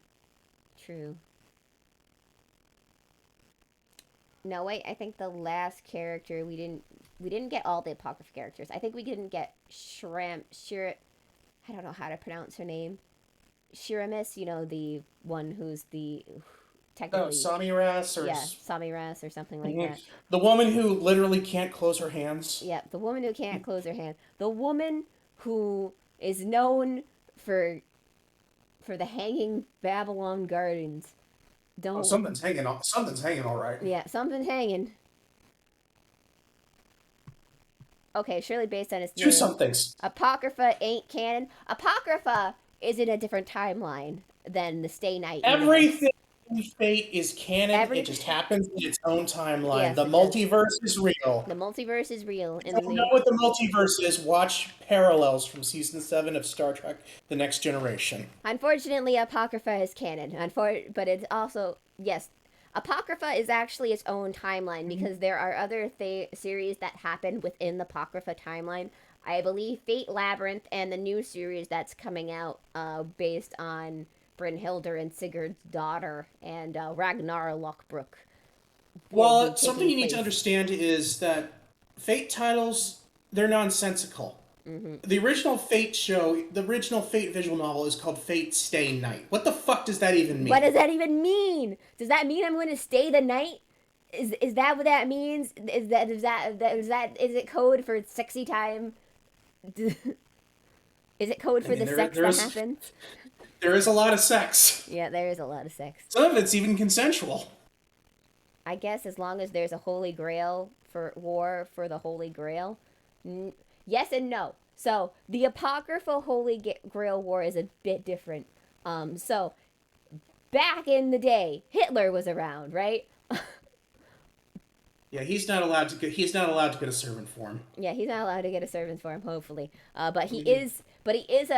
True. No, wait. I think the last character we didn't get all the Apocrypha characters. I think we didn't get I don't know how to pronounce her name. Shiramis, the one who's the Oh, technically, Samiras or yeah, Samiras or something like Mhm. that. The woman who literally can't close her hands. Yeah, the woman who can't close her hand. The woman who is known for the hanging Babylon Gardens. Oh, Don't. something's hanging. Something's hanging. All right. Yeah, something's hanging. Okay, surely based on his Two name. somethings. Apocrypha ain't canon. Apocrypha is in a different timeline than the Stay Night universe. Everything in Fate is canon. It Every just happens in its own timeline. Yes, The it does. multiverse is real. The multiverse is real, If you and don't know what the multiverse is, watch Parallels from season 7 of Star Trek: The Next Generation. unfortunately, Apocrypha is canon. But it's also yes, Apocrypha is actually its own timeline because there are other series that happen within the Apocrypha timeline. I believe Fate Labyrinth and the new series that's coming out, based on Brynhildr and Sigurd's daughter and Ragnar Lothbrok, will be Well, something taking you need to place. understand is that Fate titles, they're nonsensical. Mm-hmm. The original Fate show, the original Fate visual novel is called Fate Stay Night. What the fuck does that even What mean? does that even mean? Does that mean I'm going to stay the night? Is that what that means? Is it code for sexy time? Is it code I for mean, the sex that there's happens? there is a lot of sex. Yeah, there is a lot of sex. Some of it's even consensual. I guess as long as there's a holy grail for war for the holy grail. Yes and no. So the apocryphal holy grail war is a bit different. So back in the day, Hitler was around, right? Yeah, he's not allowed to get a servant form. Yeah, he's not allowed to get a servant for him, hopefully. But he Mhm. is. But he is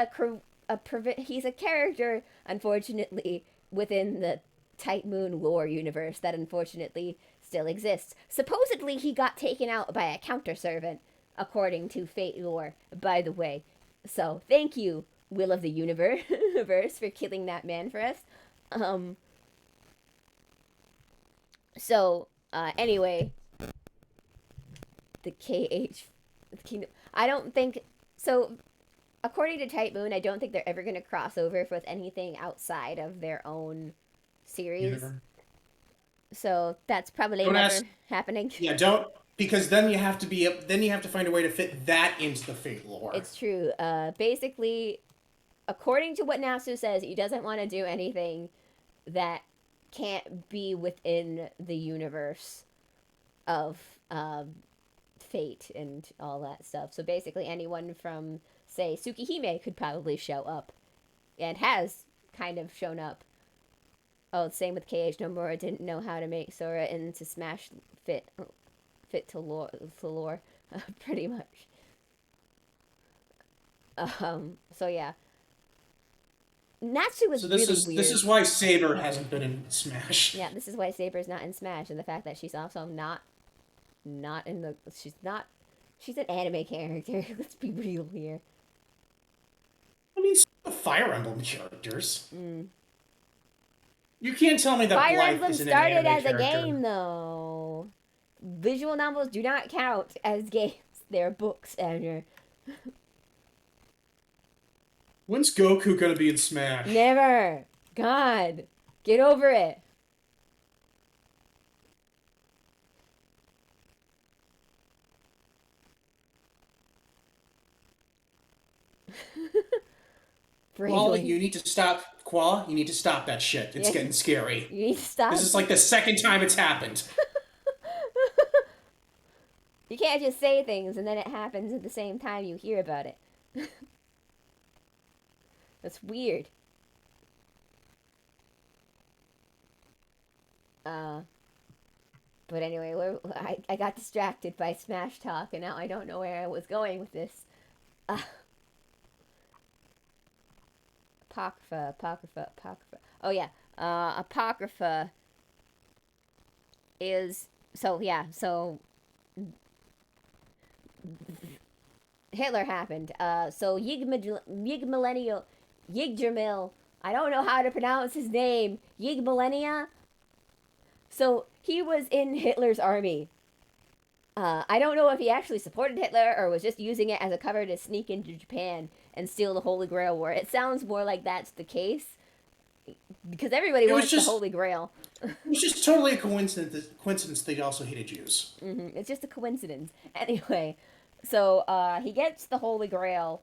he's a character, unfortunately, within the Type Moon lore universe that unfortunately still exists. Supposedly, he got taken out by a counter servant, according to Fate lore. By the way, so thank you, Will of the Universe, for killing that man for us. Um. So, anyway, the KH Kingdom. I don't think so. According to Type Moon, I don't think they're ever going to cross over with anything outside of their own series. Universe. So that's probably Don't never ask. happening. Yeah, because then you have to find a way to fit that into the Fate lore. It's true. Basically, according to what Natsu says, he doesn't want to do anything that can't be within the universe of Fate and all that stuff. So basically, anyone from, say, Tsukihime could probably show up, and has kind of shown up. Oh, same with KH Nomura. Didn't know how to make Sora into Smash fit to lore, pretty much. So yeah. Natsu was really weird. This is why Saber hasn't been in Smash. Yeah, this is why Saber's not in Smash, and the fact that she's also not in the she's an anime character. Let's be real here. I mean, Fire Emblem characters. You can't tell me that Fire Blythe Emblem isn't started an anime as character. a game, though. Visual novels do not count as games. They're books, Andrew. When's Goku gonna be in Smash? Never. God. Get over it. Koala, you need to stop. Koala, you need to stop that shit. It's getting scary. You need to stop. This is like the second time it's happened. You can't just say things and then it happens at the same time you hear about it. That's weird. But anyway, I got distracted by Smash Talk, and now I don't know where I was going with this. Apocrypha. Oh yeah, Apocrypha is so Hitler happened. So Yggdrasil, I don't know how to pronounce his name. Yggdrasil. So he was in Hitler's army. I don't know if he actually supported Hitler or was just using it as a cover to sneak into Japan and steal the Holy Grail War. It sounds more like that's the case, because everybody wants the Holy Grail. It was just totally a coincidence they also hated Jews. It's just a coincidence. Anyway, so he gets the Holy Grail.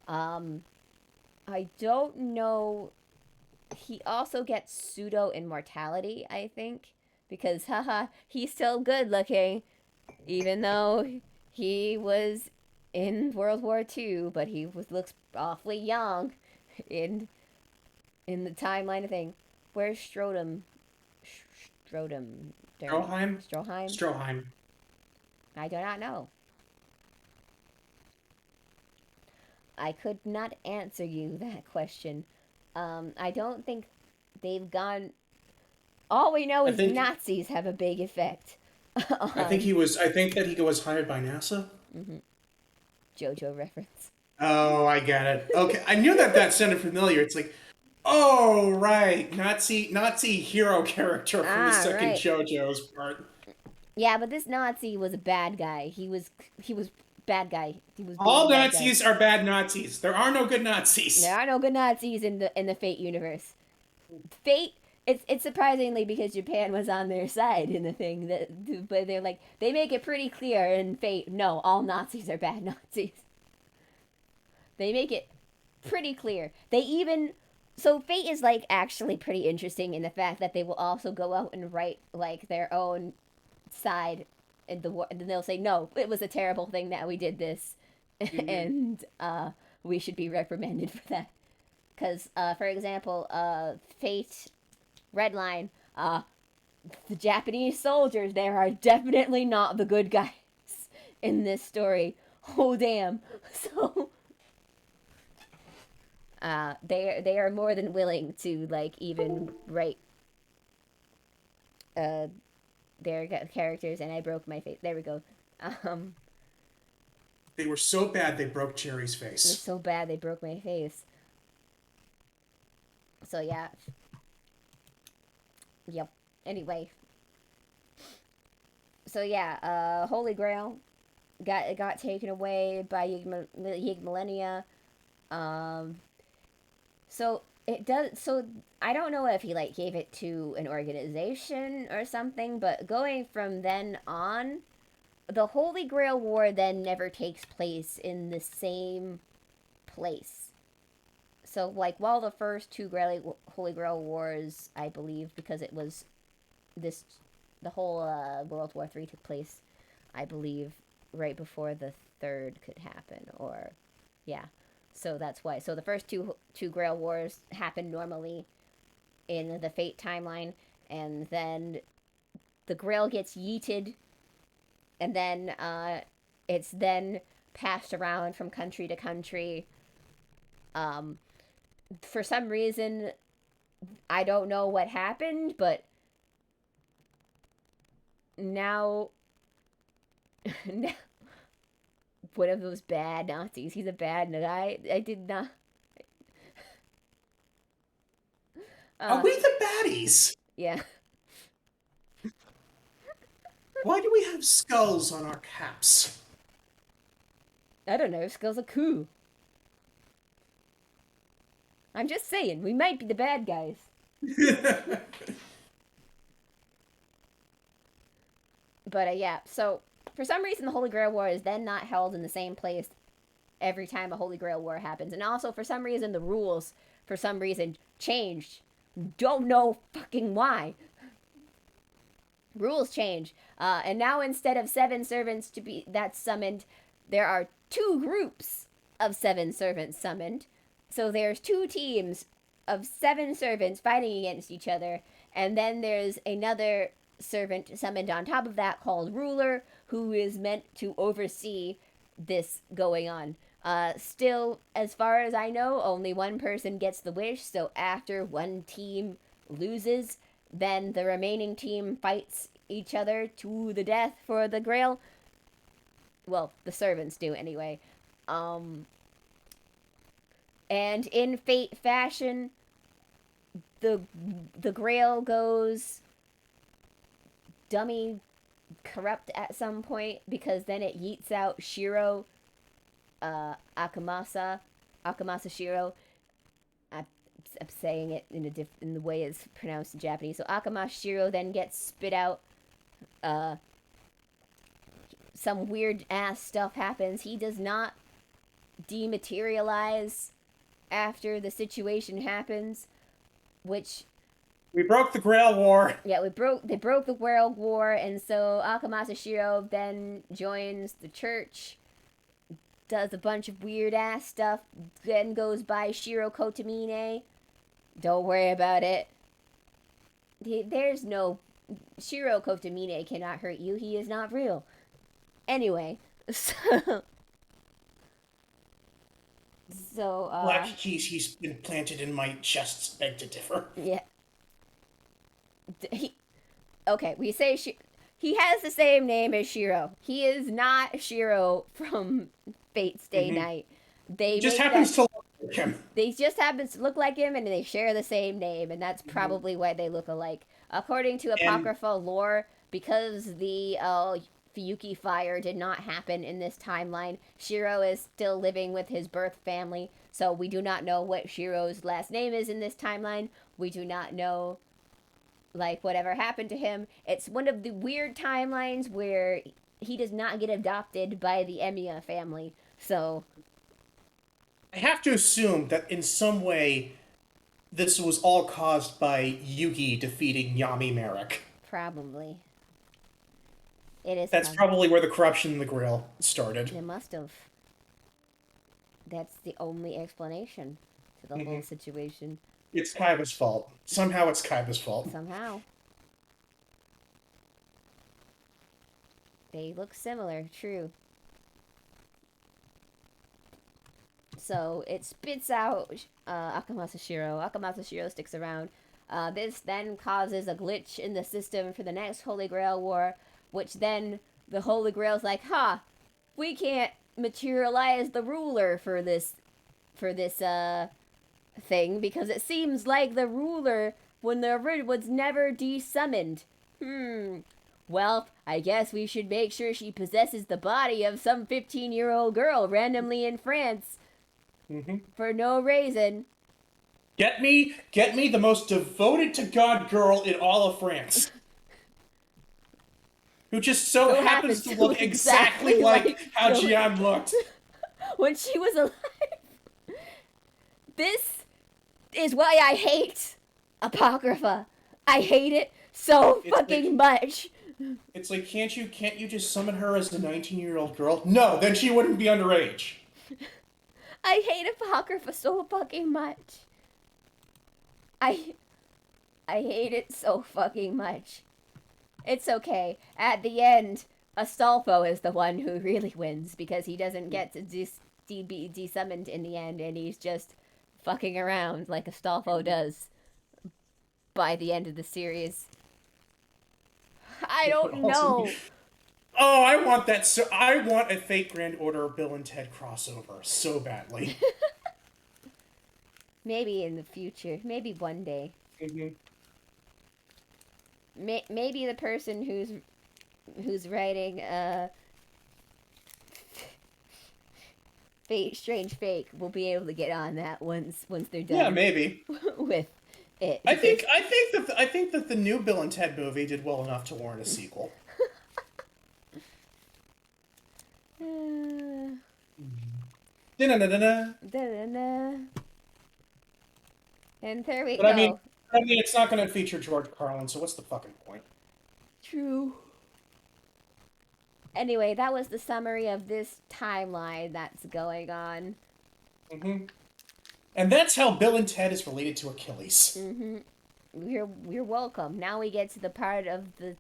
I don't know. He also gets pseudo immortality, I think, because he's still good looking, even though he was in World War II, but he looks awfully young in the timeline of thing. Where's Stroheim? Stroheim. I do not know. I could not answer you that question. I don't think they've gone. All we know is Nazis have a big effect. I think that he was hired by NASA. JoJo reference. Oh, I get it. Okay, I knew that sounded familiar. It's like, oh right, Nazi hero character from the second JoJo's part. Yeah, but this Nazi was a bad guy. He was bad guy. All Nazis are bad Nazis. There are no good Nazis. There are no good Nazis in the Fate universe. Fate. It's surprisingly because Japan was on their side in the thing but they're like, they make it pretty clear in Fate. No, all Nazis are bad Nazis. They make it pretty clear. So Fate is like actually pretty interesting in the fact that they will also go out and write like their own side in the war, and then they'll say, no, it was a terrible thing that we did this, and we should be reprimanded for that. Because for example, Fate Redline, the Japanese soldiers there are definitely not the good guys in this story. Oh damn. So they are more than willing to like even write their characters, and I broke my face. There we go. They were so bad they broke Cherry's face. They were so bad they broke my face. So yeah. Yep. Anyway. So yeah, Holy Grail got taken away by Yggdrasil. So it does. So I don't know if he like gave it to an organization or something, but going from then on, the Holy Grail War then never takes place in the same place. So, like, while the first two Holy Grail Wars, I believe, because it was this, the whole World War III took place, I believe, right before the third could happen, or, yeah. So that's why. So the first two Grail Wars happened normally in the Fate timeline, and then the Grail gets yeeted, and then it's then passed around from country to country. For some reason, I don't know what happened, but now, now one of those bad Nazis. He's a bad guy. I did not. Are we the baddies? Yeah. Why do we have skulls on our caps? I don't know. Skulls are cool. I'm just saying, we might be the bad guys. But yeah, so for some reason the Holy Grail War is then not held in the same place every time a Holy Grail War happens. And also for some reason the rules for some reason changed. Don't know fucking why. Rules change. And now instead of 7 servants to be that's summoned, there are 2 groups of 7 servants summoned. So there's 2 teams of 7 servants fighting against each other, and then there's another servant summoned on top of that called Ruler, who is meant to oversee this going on. Still, as far as I know, only one person gets the wish, so after one team loses, then the remaining team fights each other to the death for the Grail. Well, the servants do anyway. And in Fate fashion, the Grail goes dummy corrupt at some point, because then it yeets out Shiro, Akamasa Shiro. I'm saying it in the way it's pronounced in Japanese. So Akamasa Shiro then gets spit out. Some weird ass stuff happens. He does not dematerialize after the situation happens, which we broke the Grail War. Yeah, they broke the Grail War, and so Akamasa Shiro then joins the church, does a bunch of weird ass stuff, then goes by Shiro Kotomine. Don't worry about it. There's no Shiro Kotomine cannot hurt you. He is not real. Anyway, so Black keys he's been planted in my chest beg to differ. Yeah. Okay, we say he has the same name as Shiro. He is not Shiro from Fate Stay Night. They just happens to look like him. They just happen to look like him, and they share the same name, and that's probably why they look alike. According to apocryphal lore, because the Fuyuki fire did not happen in this timeline, Shiro is still living with his birth family, so we do not know what Shiro's last name is in this timeline. We do not know, like, whatever happened to him. It's one of the weird timelines where he does not get adopted by the Emiya family, so I have to assume that in some way this was all caused by Yugi defeating Yami Merrick. Probably. It is. That's probably where the corruption in the Grail started. It must have. That's the only explanation to the whole situation. It's Kaiba's fault. Somehow it's Kaiba's fault. Somehow. They look similar, true. So it spits out Akamasa Shiro. Akamasa Shiro sticks around. This then causes a glitch in the system for the next Holy Grail War, which then the Holy Grail's like, we can't materialize the ruler for this thing, because it seems like the ruler was never desummoned. Well, I guess we should make sure she possesses the body of some 15-year-old girl randomly in France. For no reason. Get me the most devoted to God girl in all of France. who just so happens to look exactly like how Jian looked. when she was alive. This is why I hate Apocrypha. I hate it so fucking much. It's like, can't you just summon her as the 19-year-old girl? No, then she wouldn't be underage. I hate Apocrypha so fucking much. I hate it so fucking much. It's okay. At the end, Astolfo is the one who really wins because he doesn't get to be desummoned in the end, and he's just fucking around like Astolfo does by the end of the series. I don't know. Oh, I want that. So I want a Fate Grand Order Bill and Ted crossover so badly. Maybe in the future. Maybe one day. Mm-hmm. Maybe the person who's writing Fate Strange Fake will be able to get on that once they're done. Yeah, maybe. with it. I think that the new Bill and Ted movie did well enough to warrant a sequel. Da-na-na-na-na. Da-da-da. And there we But go. I mean, it's not going to feature George Carlin, so what's the fucking point? True. Anyway, that was the summary of this timeline that's going on. Mm-hmm. And that's how Bill and Ted is related to Achilles. Mm-hmm. You're welcome. Now we get to the part of the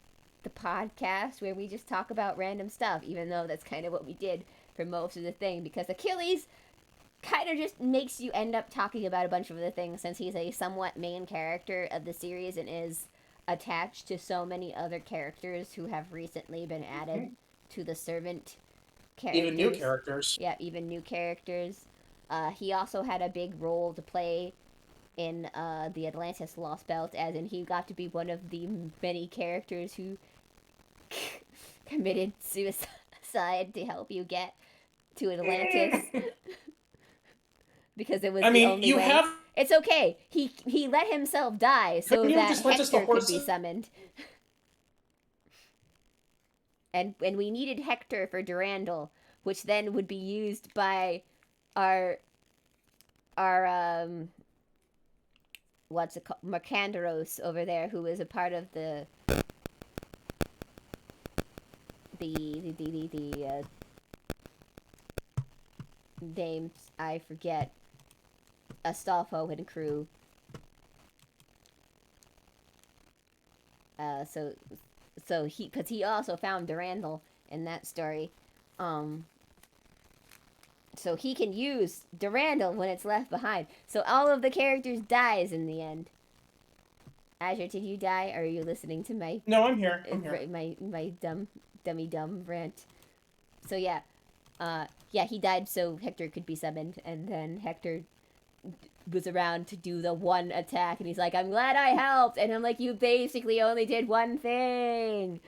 podcast where we just talk about random stuff, even though that's kind of what we did for most of the thing, because Achilles kind of just makes you end up talking about a bunch of other things since he's a somewhat main character of the series and is attached to so many other characters who have recently been added to the servant characters. Even new characters. Yeah, even new characters. He also had a big role to play in the Atlantis Lost Belt, as in he got to be one of the many characters who committed suicide to help you get to Atlantis. Because it was the only way. It's okay. He let himself die so that Hector could be summoned. And we needed Hector for Durandal, which then would be used by our what's it called, Mercanderos over there, who is a part of the names I forget. Astolfo and crew. So he also found Durandal in that story. So he can use Durandal when it's left behind. So all of the characters dies in the end. Azure, did you die? Or are you listening to my... No, I'm here. My dumb rant. So yeah. Yeah, he died so Hector could be summoned. And then Hector was around to do the one attack. And he's like, I'm glad I helped. And I'm like, you basically only did one thing.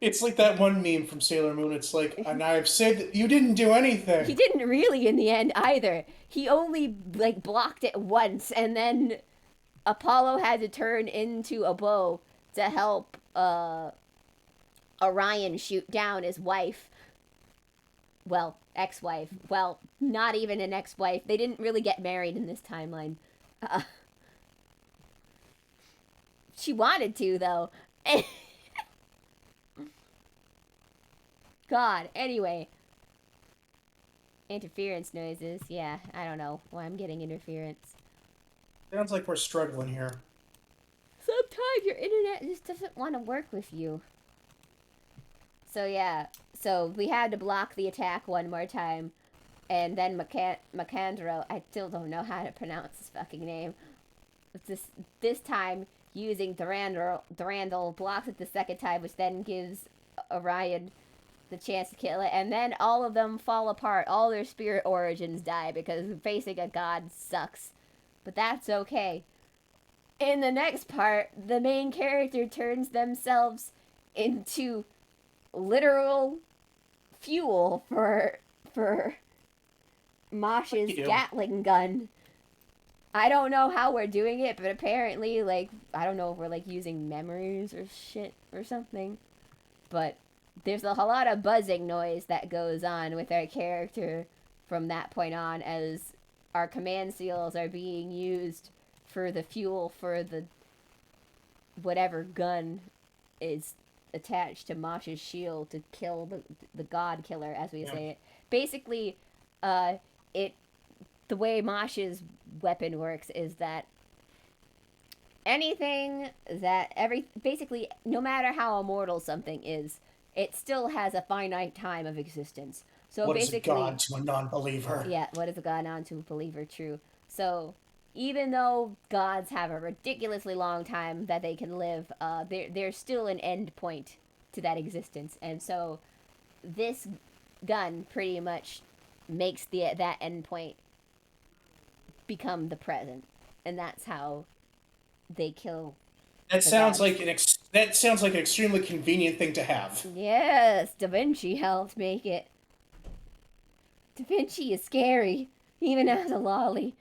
It's like that one meme from Sailor Moon. It's like, and I've said that you didn't do anything. He didn't really in the end either. He only blocked it once, and then Apollo had to turn into a bow to help Orion shoot down his wife. Well, ex-wife. Well, not even an ex-wife. They didn't really get married in this timeline. She wanted to, though. God, anyway. Interference noises. Yeah, I don't know why I'm getting interference. Sounds like we're struggling here. Sometimes your internet just doesn't want to work with you. So yeah, so we had to block the attack one more time. And then Macandro, I still don't know how to pronounce his fucking name. This time, using Durandal blocks it the second time, which then gives Orion the chance to kill it, and then all of them fall apart. All their spirit origins die because facing a god sucks. But that's okay. In the next part, the main character turns themselves into literal fuel for Mosh's Gatling gun. I don't know how we're doing it, but apparently, like, I don't know if we're, like, using memories or shit or something. But there's a lot of buzzing noise that goes on with our character from that point on as our command seals are being used for the fuel for the whatever gun is attached to Mosh's shield to kill the god killer, as we say it. Basically, it the way Mosh's weapon works is that anything that basically no matter how immortal something is, it still has a finite time of existence. So What is a basically, god to a non-believer? yeah, what is a god on to a believer? True. So even though gods have a ridiculously long time that they can live, there's still an end point to that existence, and so this gun pretty much makes that end point become the present, and that's how they kill That the sounds gods. like that sounds like an extremely convenient thing to have. Yes, Da Vinci helped make it. Da Vinci is scary, even as a lolly.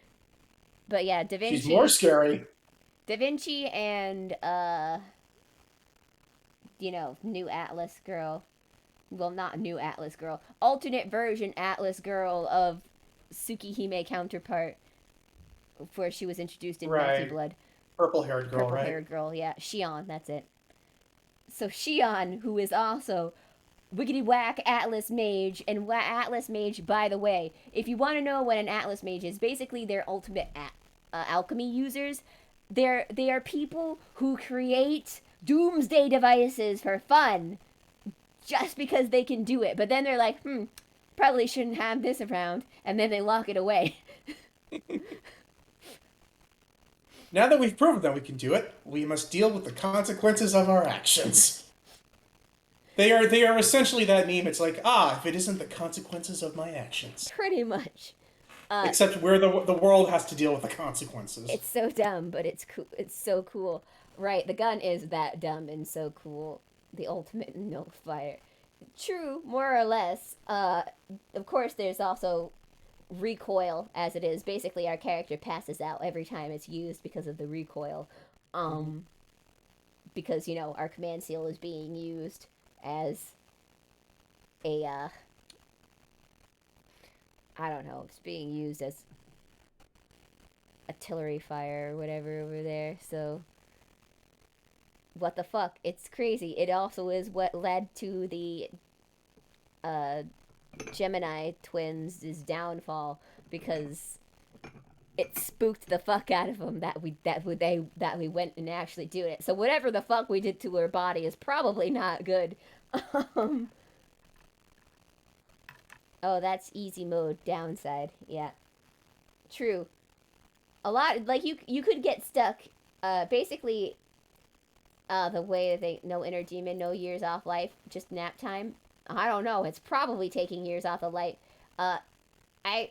But yeah, She's more scary. Da Vinci and New Atlas Girl. Well, not New Atlas Girl. Alternate version Atlas Girl of Tsukihime counterpart, where she was introduced in Melty Right. Blood. Purple-haired girl, Purple right? haired girl, yeah. Shion, that's it. So Shion, who is also Wiggity Whack Atlas Mage, and Atlas Mage, by the way, if you want to know what an Atlas Mage is, basically they're ultimate alchemy users. They are people who create doomsday devices for fun, just because they can do it. But then they're like, probably shouldn't have this around, and then they lock it away. Now that we've proven that we can do it, we must deal with the consequences of our actions. They are essentially that meme. It's like, if it isn't the consequences of my actions. Pretty much. Except where the world has to deal with the consequences. It's so dumb, but it's cool. It's so cool. Right, the gun is that dumb and so cool. The ultimate nullifier. True, more or less. Of course, there's also recoil, as it is. Basically, our character passes out every time it's used because of the recoil. Because, our command seal is being used as a, I don't know, it's being used as artillery fire or whatever over there, so what the fuck? It's crazy. It also is what led to the Gemini twins' downfall, because it spooked the fuck out of them that we went and actually do it. So whatever the fuck we did to her body is probably not good. Oh, that's easy mode downside. Yeah, true. A lot, like, you could get stuck. Basically, the way that they no inner demon, no years off life, just nap time. I don't know. It's probably taking years off of life. I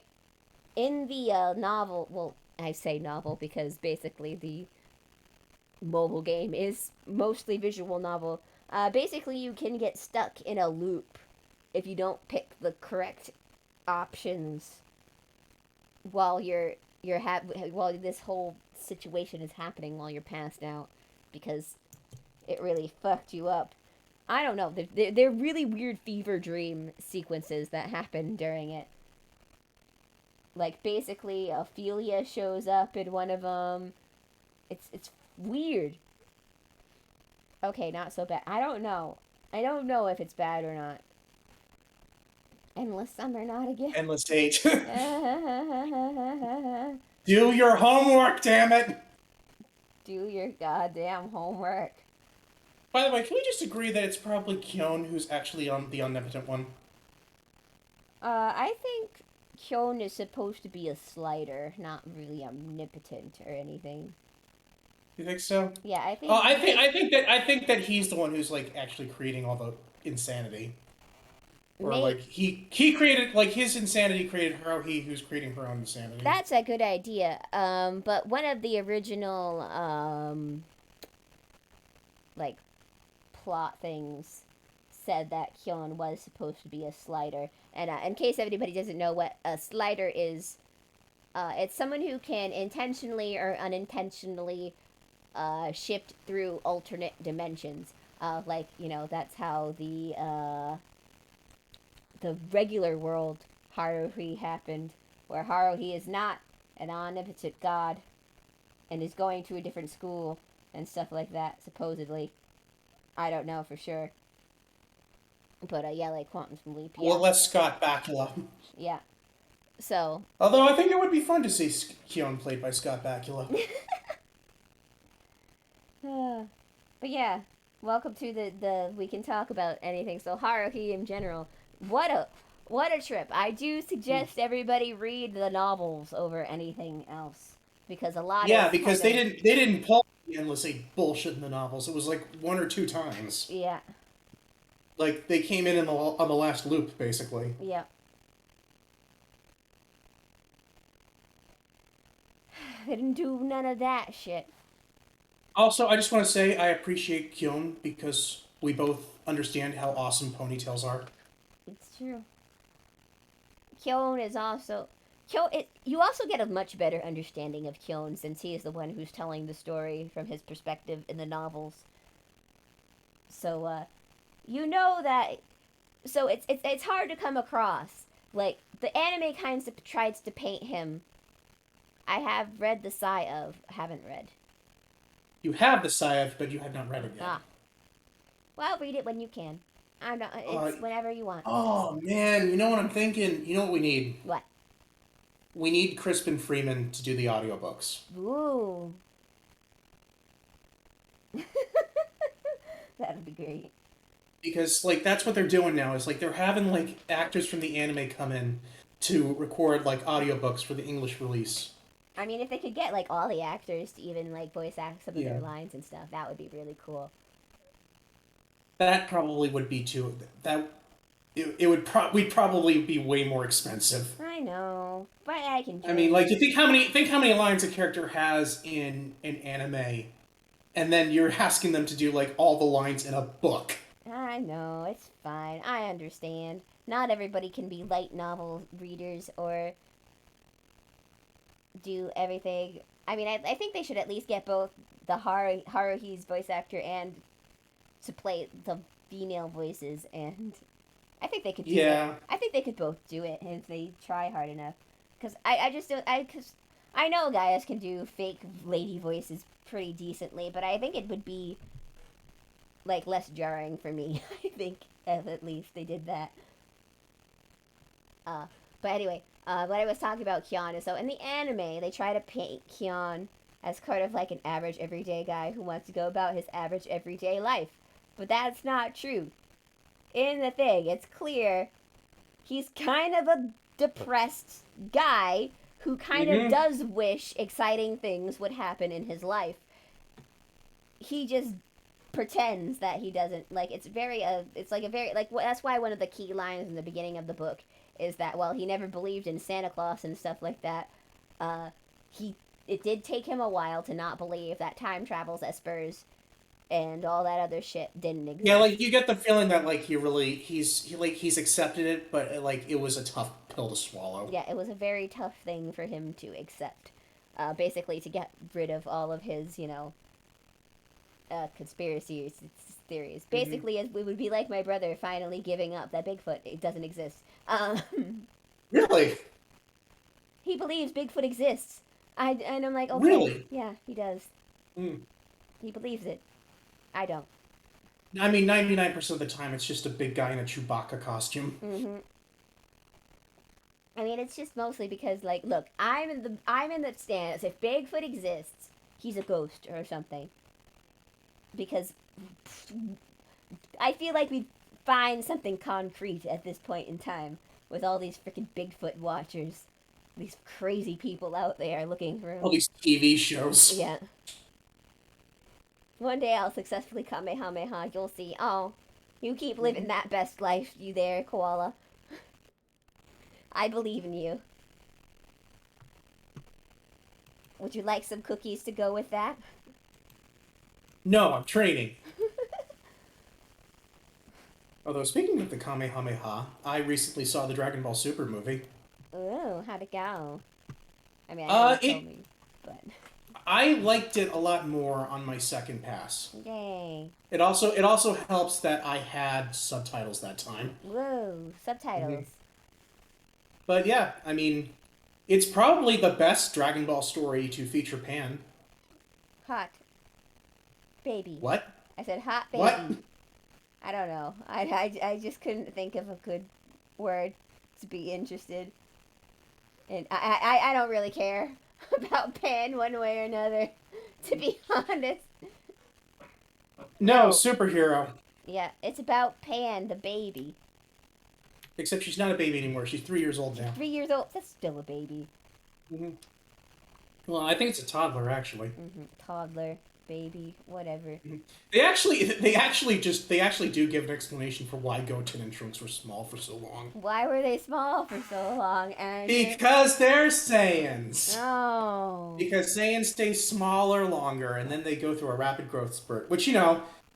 in the novel. Well, I say novel because basically the mobile game is mostly visual novel. Basically, you can get stuck in a loop if you don't pick the correct options while while this whole situation is happening while you're passed out, because it really fucked you up. I don't know. They're really weird fever dream sequences that happen during it. Like, basically, Ophelia shows up in one of them. It's weird. Okay, not so bad. I don't know. I don't know if it's bad or not. Endless summer, not again. Endless age. Do your homework, damn it! Do your goddamn homework. By the way, can we just agree that it's probably Kyon who's actually on the omnipotent one? I think Kyon is supposed to be a slider, not really omnipotent or anything. You think so? Yeah, I think. I think that he's the one who's like actually creating all the insanity. Or like he created, like, his insanity created her, who's creating her own insanity. That's a good idea. But one of the original like plot things said that Kyon was supposed to be a slider. And in case anybody doesn't know what a slider is, It's someone who can intentionally or unintentionally shift through alternate dimensions. Like, that's how the regular world Haruhi happened, where Haruhi is not an omnipotent god and is going to a different school and stuff like that, supposedly. I don't know for sure. But yeah, like Quantum Leap, Well, yeah. less Scott Bakula. Yeah. So, Although I think it would be fun to see Kyon played by Scott Bakula. but yeah, welcome to the we can talk about anything. So Haruhi in general, what a trip. I do suggest everybody read the novels over anything else because a lot Yeah, is because kind of they didn't pull endlessly bullshit in the novels. It was like one or two times. yeah, Like they came in on the last loop, basically. yeah. They didn't do none of that shit. Also, I just want to say I appreciate Kyon because we both understand how awesome ponytails are. It's true. Kyon is also you also get a much better understanding of Kyon since he is the one who's telling the story from his perspective in the novels. So you know that so it's hard to come across. Like the anime kind of tries to paint him. I have read the Sigh of, haven't read. You have the Scythe, but you have not read it yet. Ah, well, read it when you can. I'm not. Uh, It's whenever you want. oh man, you know what I'm thinking? You know what we need? What? We need Crispin Freeman to do the audiobooks. Ooh, that'd be great. Because like that's what they're doing now is like they're having like actors from the anime come in to record like audiobooks for the English release. I mean, if they could get like all the actors to even like voice act some of Yeah. their lines and stuff, that would be really cool. That probably would be too that it would we'd probably be way more expensive. I know, but I can do I mean, it. like you think how many lines a character has in an anime, and then you're asking them to do like all the lines in a book. I know, it's fine. I understand. Not everybody can be light novel readers or do everything. I mean, I think they should at least get both the Haruhi's voice actor and to play the female voices, and I think they could do it. Yeah. I think they could both do it if they try hard enough. Because I just don't. Cause I know guys can do fake lady voices pretty decently, but I think it would be like less jarring for me. I think if at least they did that. Uh, but anyway, what I was talking about Kyon is so in the anime they try to paint Kyon as kind of like an average everyday guy who wants to go about his average everyday life, but that's not true. In the thing, it's clear he's kind of a depressed guy who kind of does wish exciting things would happen in his life. He just pretends that he doesn't. Like it's very it's like a very like that's why one of the key lines in the beginning of the book is that well he never believed in Santa Claus and stuff like that. He it did take him a while to not believe that time travels espers and all that other shit didn't exist. Yeah, like you get the feeling that like he's accepted it, but like it was a tough pill to swallow. Yeah, it was a very tough thing for him to accept. Basically, to get rid of all of his, conspiracy theories. Basically, it would be like my brother finally giving up that Bigfoot it doesn't exist. Really? He believes Bigfoot exists. And I'm like, okay, Really? yeah, he does. Mm. He believes it. I don't. I mean, 99% of the time, it's just a big guy in a Chewbacca costume. Mm-hmm. I mean, it's just mostly because, like, look, I'm in the stance. If Bigfoot exists, he's a ghost or something. Because I feel like we find something concrete at this point in time with all these freaking Bigfoot watchers, these crazy people out there looking for him. All these TV shows. Yeah. One day I'll successfully Kamehameha. You'll see. Oh, you keep living that best life, you there, koala. I believe in you. Would you like some cookies to go with that? No, I'm training. Although, speaking of the Kamehameha, I recently saw the Dragon Ball Super movie. Ooh, how'd it go? I mean, I know you it told me, but I liked it a lot more on my second pass. yay! It also helps that I had subtitles that time. Whoa, Hmm. subtitles. But yeah, I mean, it's probably the best Dragon Ball story to feature Pan. Hot baby. What? I said hot What? baby. I don't know. I just couldn't think of a good word to be interested. And I don't really care about Pan one way or another, to be honest. No, No, superhero. yeah, it's about Pan, the baby. Except she's not a baby anymore. She's 3 years old She's now. 3 years old. That's still a baby. Hmm. Well, I think it's a toddler actually. Toddler, baby, whatever. They actually do give an explanation for why Goten and Trunks were small for so long. Why were they small for so long, Andrew? Because they're Saiyans. Oh. Because Saiyans stay smaller longer, and then they go through a rapid growth spurt, which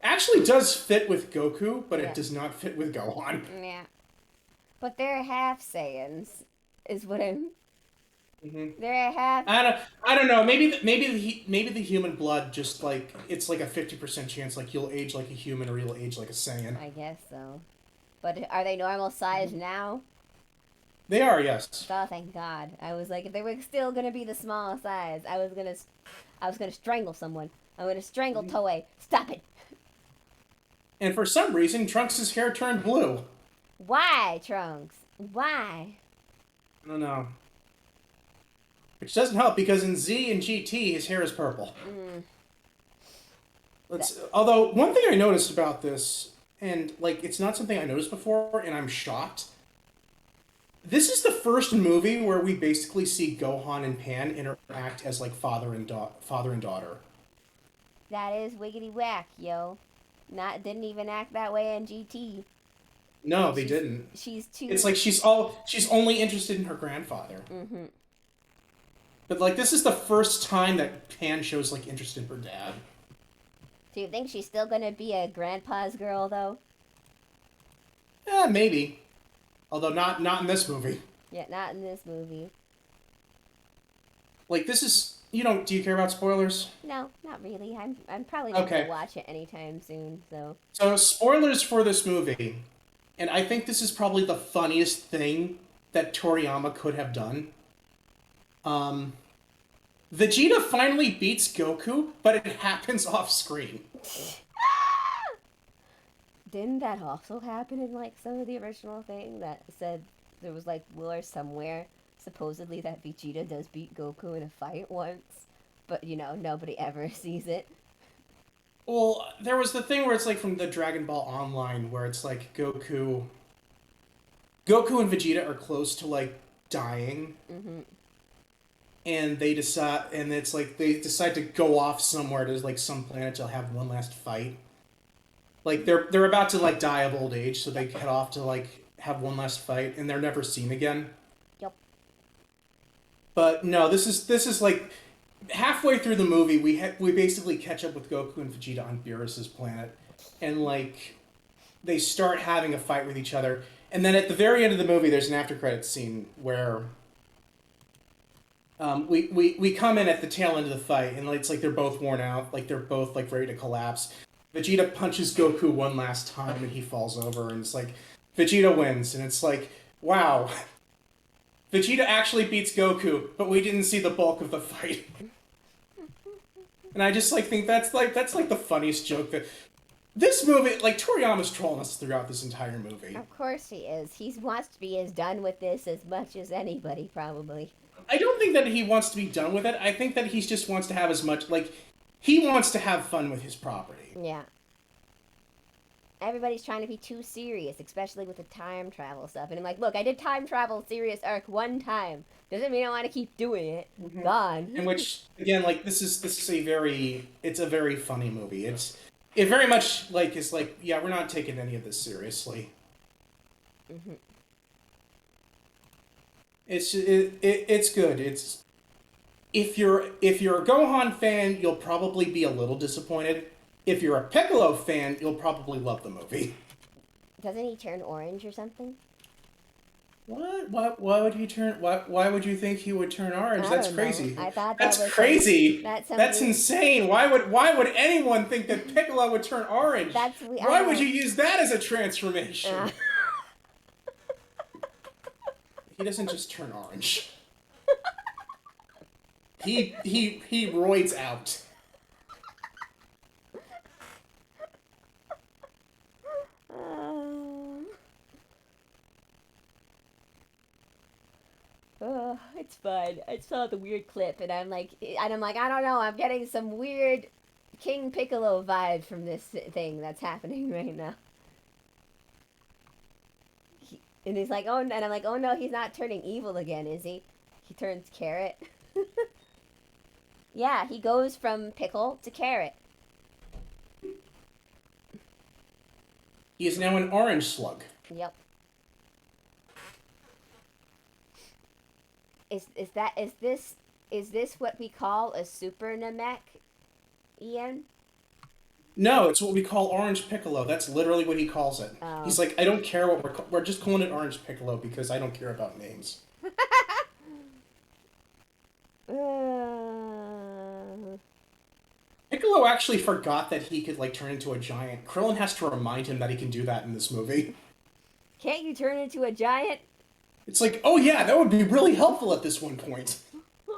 actually does fit with Goku, but it Yeah. does not fit with Gohan. Yeah. But they're half Saiyans, is what I'm. Hmm. They're half. I don't know. Maybe the human blood just like it's like a 50% chance like you'll age like a human or you'll age like a Saiyan. I guess so. But are they normal size now? They are, yes. Oh, thank God. I was like, if they were still gonna be the small size, I was gonna strangle someone. I'm gonna strangle Toei. Stop it. And for some reason, Trunks' hair turned blue. Why, Trunks? Why? I don't know. Which doesn't help because in Z and GT, his hair is purple. Although one thing I noticed about this, and like it's not something I noticed before, and I'm shocked. This is the first movie where we basically see Gohan and Pan interact as like father and daughter. That is wiggity whack, yo. Not didn't even act that way in GT. No, they She's didn't. she's too. It's like she's only interested in her grandfather. But like this is the first time that Pan shows like interest in her dad. Do you think she's still gonna be a grandpa's girl though? Yeah, maybe. Although not in this movie. Yeah, not in this movie. Like this is do you care about spoilers? No, not really. I'm probably not Okay. gonna watch it anytime soon. So So spoilers for this movie. And I think this is probably the funniest thing that Toriyama could have done. Um Vegeta finally beats Goku, but it happens off screen. didn't that also happen in like some of the original thing that said there was like lore somewhere supposedly that Vegeta does beat Goku in a fight once, but nobody ever sees it. Well, there was the thing where it's like from the Dragon Ball Online where it's like Goku and Vegeta are close to like dying and it's like they decide to go off somewhere to like some planet to have one last fight. Like they're about to like die of old age, so they head off to like have one last fight and they're never seen again. Yep. But no, this is like halfway through the movie we basically catch up with Goku and Vegeta on Beerus's planet and like they start having a fight with each other. And then at the very end of the movie there's an after credits scene where we come in at the tail end of the fight, and it's like they're both worn out, like they're both like ready to collapse. Vegeta punches Goku one last time, and he falls over, and it's like Vegeta wins, and it's like, wow, Vegeta actually beats Goku, but we didn't see the bulk of the fight. And I just like think that's the funniest joke that this movie, like Toriyama's trolling us throughout this entire movie. Of course he is. He wants to be as done with this as much as anybody, probably. I don't think that he wants to be done with it. I think that he just wants to have as much like he wants to have fun with his property. Yeah. Everybody's trying to be too serious, especially with the time travel stuff. And I'm like, look, I did time travel serious arc one time. Doesn't mean I want to keep doing it. God. In which again, like this is it's a very funny movie. It very much like is like yeah, we're not taking any of this seriously. It's good. It's if you're a Gohan fan, you'll probably be a little disappointed. If you're a Piccolo fan, you'll probably love the movie. Doesn't he turn orange or something? What? Why would he turn? Why would you think he would turn orange? I That's don't know. crazy. I thought that That's was crazy. that's some That's weird. insane. Why would anyone think that Piccolo would turn orange? I Why would don't. you use that as a Uh, transformation? He doesn't just turn orange. He roids out. um, it's fun. I saw the weird clip, and I'm like, I don't know. I'm getting some weird King Piccolo vibe from this thing that's happening right now. And he's like, oh, and I'm like, oh no, he's not turning evil again, is he? He turns carrot. Yeah, he goes from pickle to carrot. He is now an orange slug. Yep. Is this what we call a super Namek, Ian? No, it's what we call Orange Piccolo. That's literally what he calls it. Oh. He's like, I don't care what we're just calling it Orange Piccolo because I don't care about names. Piccolo actually forgot that he could like turn into a giant. Krillin has to remind him that he can do that in this movie. Can't you turn into a giant? It's like, oh yeah, that would be really helpful at this one point.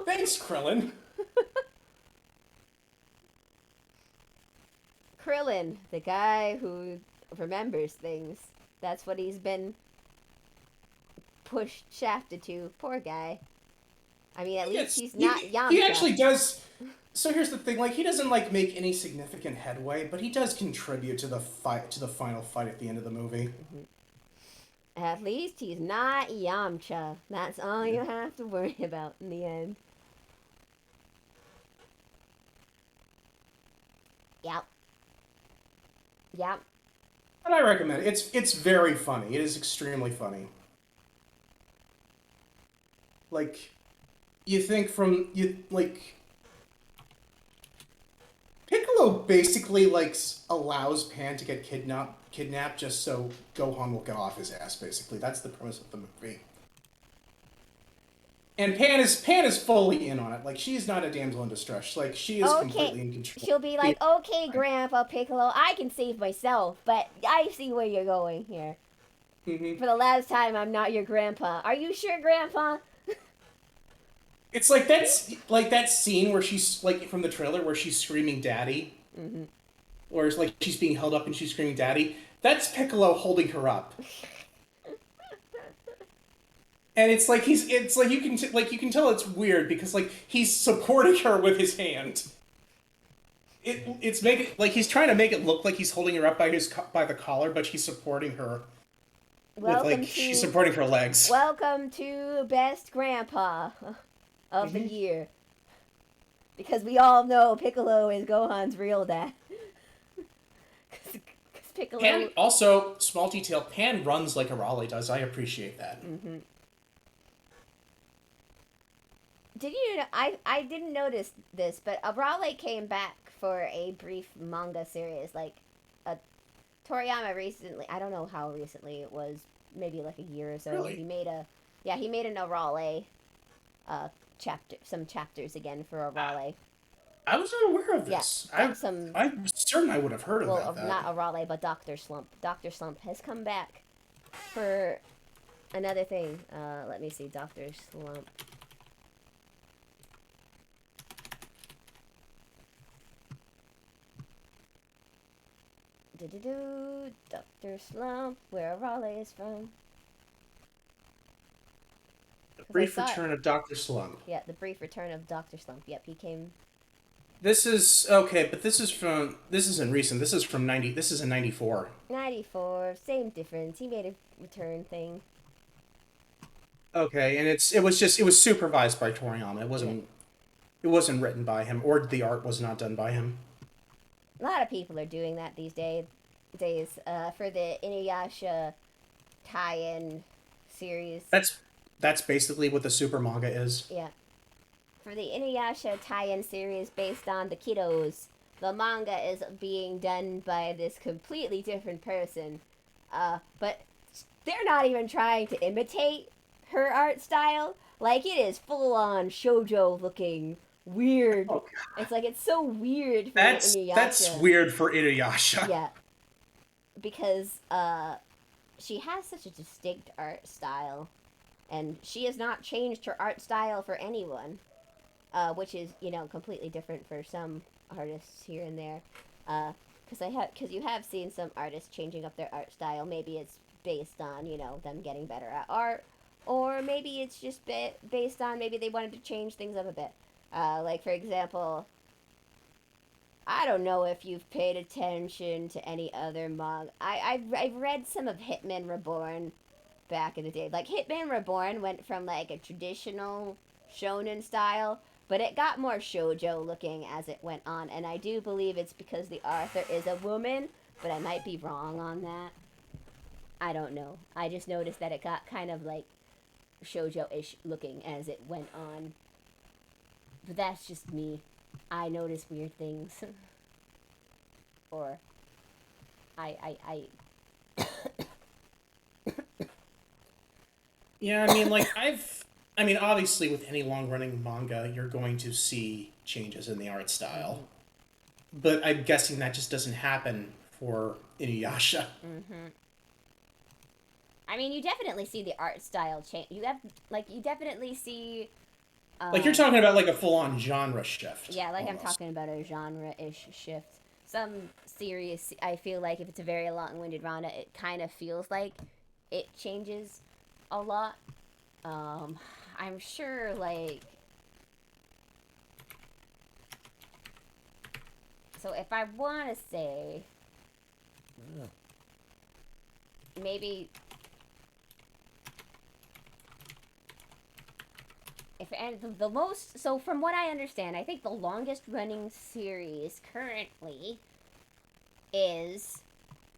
Thanks, Krillin. Krillin, the guy who remembers things. That's what he's been pushed, shafted to. Poor guy. I mean, at least he's not Yamcha. He actually does. So here's the thing: like, he doesn't like make any significant headway, but he does contribute to the fight, to the final fight at the end of the movie. At least he's not Yamcha. That's all you have to worry about in the end. Yep. Yep. And I recommend it. It's very funny. It is extremely funny. Like, you think from you like Piccolo basically like allows Pan to get kidnapped just so Gohan will get off his ass. Basically, that's the premise of the movie. And Pan is fully in on it. Like, she's not a damsel in distress. Like, she is completely in control. She'll be like, okay, Grandpa Piccolo, I can save myself, but I see where you're going here. Mm-hmm. For the last time, I'm not your grandpa. Are you sure, Grandpa? It's like that scene where she's like from the trailer where she's screaming "Daddy," or it's like she's being held up and she's screaming "Daddy." That's Piccolo holding her up. And it's like it's like you can tell it's weird because like he's supporting her with his hand. It's making like he's trying to make it look like he's holding her up by the collar, but he's supporting her she's supporting her legs. Welcome to Best Grandpa of the Year. Because we all know Piccolo is Gohan's real dad. Cause Piccolo. Pan also, small detail, Pan runs like Arale does. I appreciate that. Mm-hmm. Did you know, I didn't notice this, but Arale came back for a brief manga series. Like, Toriyama recently, I don't know how recently it was, maybe like a year or so. Really? He made an Arale some chapters again for Arale. I was not aware of this. Yeah, I'm certain I would have heard about that. Not Arale, but Dr. Slump. Dr. Slump has come back for another thing. Let me see, Dr. Slump. Dr. Slump, where Arale is from. The Brief Return of Dr. Slump. Yeah, The Brief Return of Dr. Slump. Yep, he came. This is okay, but this isn't recent. This is from 90. This is in 94. 94, same difference. He made a return thing. Okay, and it was supervised by Toriyama. It wasn't written by him, or the art was not done by him. A lot of people are doing that these days. For the Inuyasha tie-in series. That's basically what the super manga is. Yeah. For the Inuyasha tie-in series based on the Kiddos, the manga is being done by this completely different person. But they're not even trying to imitate her art style, like it is full on shoujo looking weird. Oh, It's like it's so weird for that's Inuyasha. weird for Inuyasha. Yeah, because she has such a distinct art style, and she has not changed her art style for anyone, which is completely different for some artists here and there. Because you have seen some artists changing up their art style. Maybe it's based on them getting better at art, or maybe it's just based on maybe they wanted to change things up a bit. Like for example, I don't know if you've paid attention to any other manga. I've read some of Hitman Reborn back in the day. Like Hitman Reborn went from like a traditional shonen style, but it got more shoujo looking as it went on, and I do believe it's because the author is a woman, but I might be wrong on that. I don't know. I just noticed that it got kind of like shoujo-ish looking as it went on. But that's just me. I notice weird things. Or I Yeah, I mean, like I mean, obviously, with any long-running manga, you're going to see changes in the art style, but I'm guessing that just doesn't happen for Inuyasha. I mean, you definitely see the art style change. You definitely see Like you're talking about like a full-on genre shift, yeah, like I'm almost. talking about a genre-ish shift. Some series, I feel like if it's a very long-winded manga, it kind of feels like it changes a lot. Um, I'm sure, like, so if I want to say, maybe, if and the most, so from what I understand, I think the longest running series currently is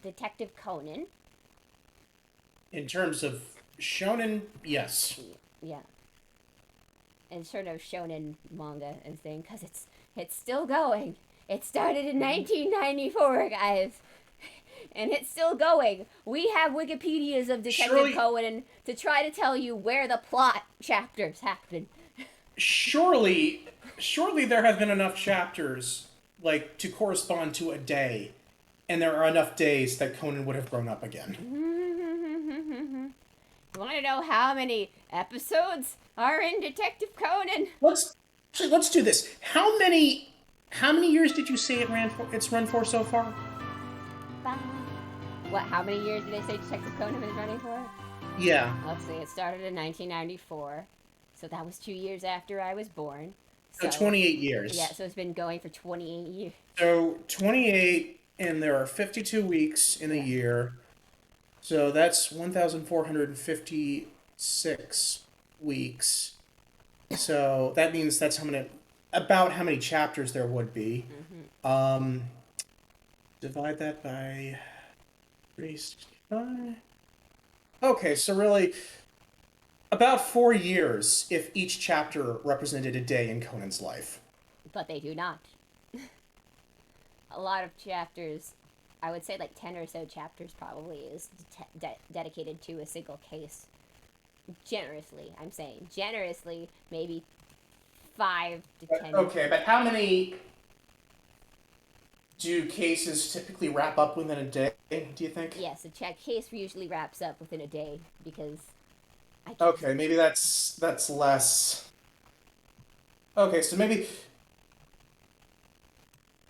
Detective Conan. In terms of shonen, yes. Yeah, and sort of shonen manga and thing, because it's still going. It started in 1994, guys, and it's still going. We have Wikipedias of Detective Surely, Conan to try to tell you where the plot chapters happen. surely, surely there have been enough chapters like to correspond to a day, and there are enough days that Conan would have grown up again. You want to know how many episodes are in Detective Conan? Let's let's do this. How many years did you say it's run for so far? Bye. What? How many years did they say Detective Conan was running for? Yeah. Let's see. It started in 1994, so that was 2 years after I was born. So So 28 yeah, years. so it's been going for 28 years. So 28 and there are 52 weeks in a Yeah. year. So that's 1,456 weeks. So that means that's about how many chapters there would be. Um, Divide that by 365. Okay, so really about 4 years if each chapter represented a day in Conan's life. But they do not. A lot of chapters, I would say like 10 or so chapters probably is dedicated to a single case. Generously, I'm saying. Generously, maybe 5 to 10. Okay, but how many do cases typically wrap up within a day, do you think? Yes, a case usually wraps up within a day because I can't. Okay, maybe that's less. Okay, so maybe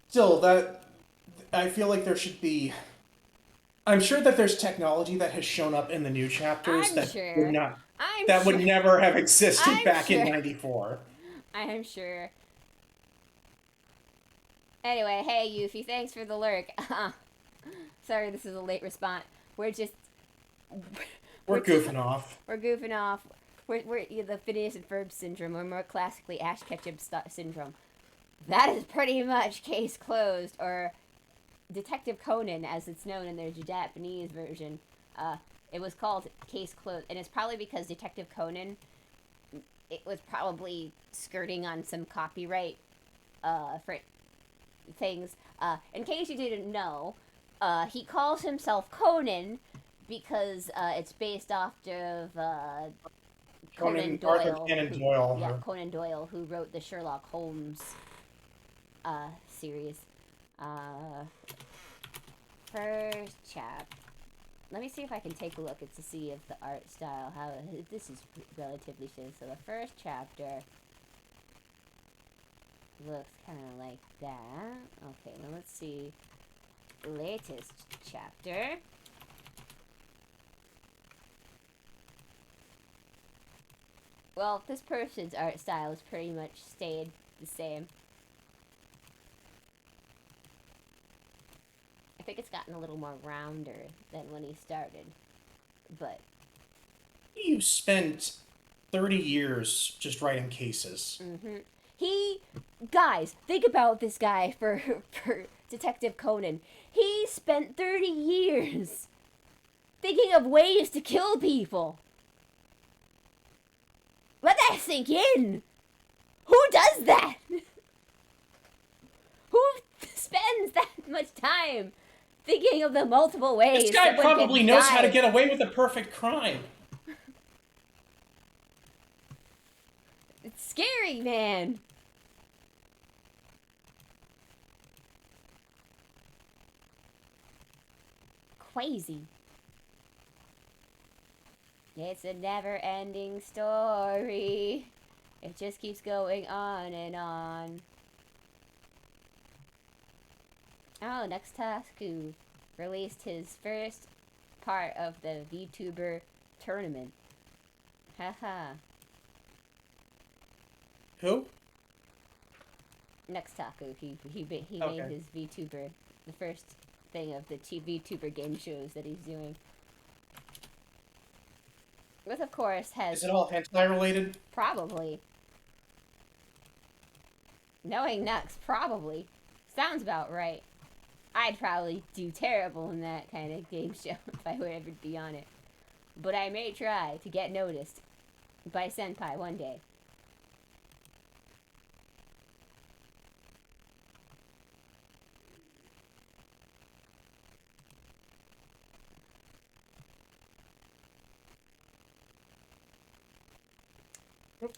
still that I feel like there should be. I'm sure that there's technology that has shown up in the new chapters I'm sure. I'm that would sure. never have existed I'm back in sure. '94. I'm sure. Anyway, hey Yuffie, thanks for the lurk. Sorry, this is a late response. We're just We're we're goofing off. we're goofing off. We're the Phineas and Ferb syndrome, or more classically Ash Ketchum syndrome. That is pretty much case closed, or Detective Conan, as it's known in their Japanese version. It was called Case Closed, and it's probably because Detective Conan, it was probably skirting on some copyright for things. In case you didn't know, he calls himself Conan because it's based off of Conan Arthur Doyle. Conan Doyle. Yeah, Conan Doyle, who wrote the Sherlock Holmes series. Uh, First chap. Let me see if I can take a look to see if the art style, how this is relatively shit. So the first chapter looks kind of like that. Okay, now let's see. Latest chapter. Well, this person's art style has pretty much stayed the same. I think it's gotten a little more rounder than when he started. But You spent 30 years just writing cases. guys, think about this guy for Detective Conan. He spent 30 years thinking of ways to kill people. Let that sink in. Who does that? Who spends that much time thinking of the multiple ways? This guy someone probably can knows die? how to get away with a perfect crime. It's scary, man. Crazy. It's a never-ending story. It just keeps going on and on. Oh, Nextasku released his first part of the VTuber tournament. Haha. Who? Nextaku. He Okay. made his VTuber, the first thing of the VTuber game shows that he's doing. Which, of course, has Is it all hentai related? probably. Knowing Nux, probably. Sounds about right. I'd probably do terrible in that kind of game show if I would ever be on it. But I may try to get noticed by Senpai one day.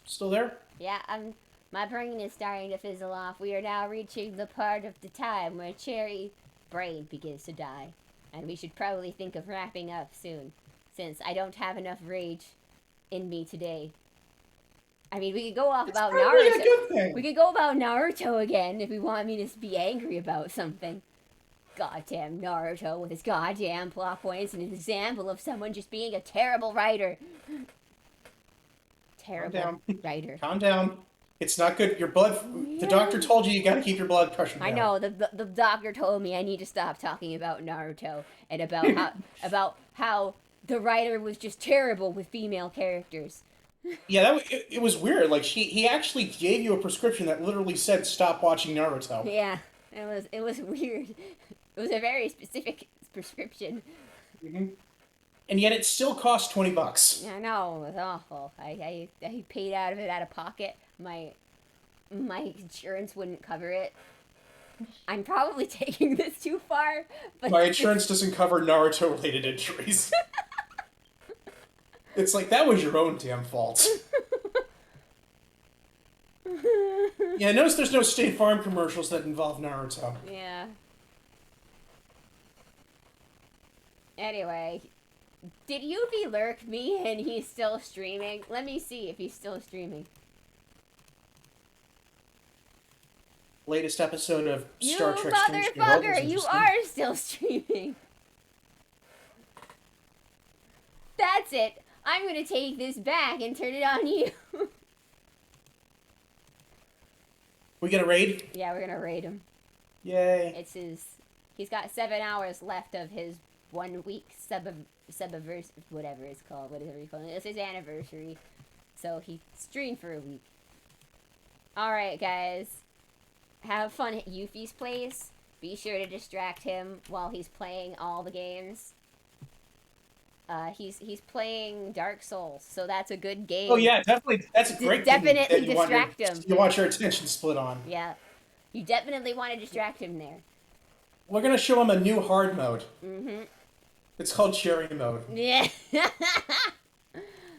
Still there? Yeah, my brain is starting to fizzle off. We are now reaching the part of the time where Cherry brain begins to die. And we should probably think of wrapping up soon, since I don't have enough rage in me today. I mean, we could go off about probably Naruto. a good thing. We could go about Naruto again if we want me to be angry about something. Goddamn Naruto with his goddamn plot points and an example of someone just being a terrible writer. Terrible writer. Calm down. It's not good. Your blood. The doctor told you gotta keep your blood pressure down. I know the doctor told me I need to stop talking about Naruto and about how the writer was just terrible with female characters. Yeah, it was weird. Like he actually gave you a prescription that literally said stop watching Naruto. Yeah, it was weird. It was a very specific prescription. Mm-hmm. And yet it still cost $20. I know, it was awful. I paid out of it out of pocket. My insurance wouldn't cover it. I'm probably taking this too far, but My insurance doesn't cover Naruto-related injuries. It's like, that was your own damn fault. Yeah, notice there's no State Farm commercials that involve Naruto. Yeah. Anyway, did Yuffie lurk me and he's still streaming? Let me see if he's still streaming. Latest episode of You Star Trek Strange New Worlds was motherfucker, you interesting. are still streaming. That's it. I'm gonna take this back and turn it on you. We get a raid? Yeah, we're gonna raid him. Yay. It's he's got 7 hours left of his 1 week subiverse, whatever it's called, whatever you call it. It's his anniversary. So he streamed for a week. Alright, guys. Have fun at Yuffie's place. Be sure to distract him while he's playing all the games. He's playing Dark Souls, so that's a good game. Oh yeah, definitely. That's a great Definitely thing that you want distract him. You want your attention split on. Yeah. You definitely want to distract him there. We're gonna show him a new hard mode. Mm-hmm. It's called Cherry Mode. Yeah.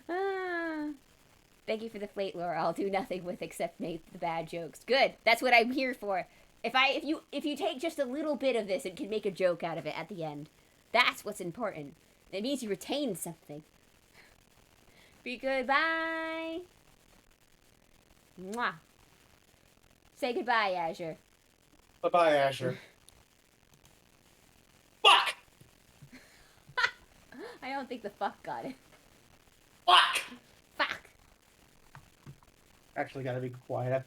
Ah. Thank you for the plate, Laura. I'll do nothing with except make the bad jokes. Good. That's what I'm here for. If you take just a little bit of this and can make a joke out of it at the end, that's what's important. It means you retain something. Be good. Bye. Mwah. Say goodbye, Azure. Bye-bye, Azure. Fuck! I don't think the fuck got it. Fuck! Fuck. Actually, gotta be quiet.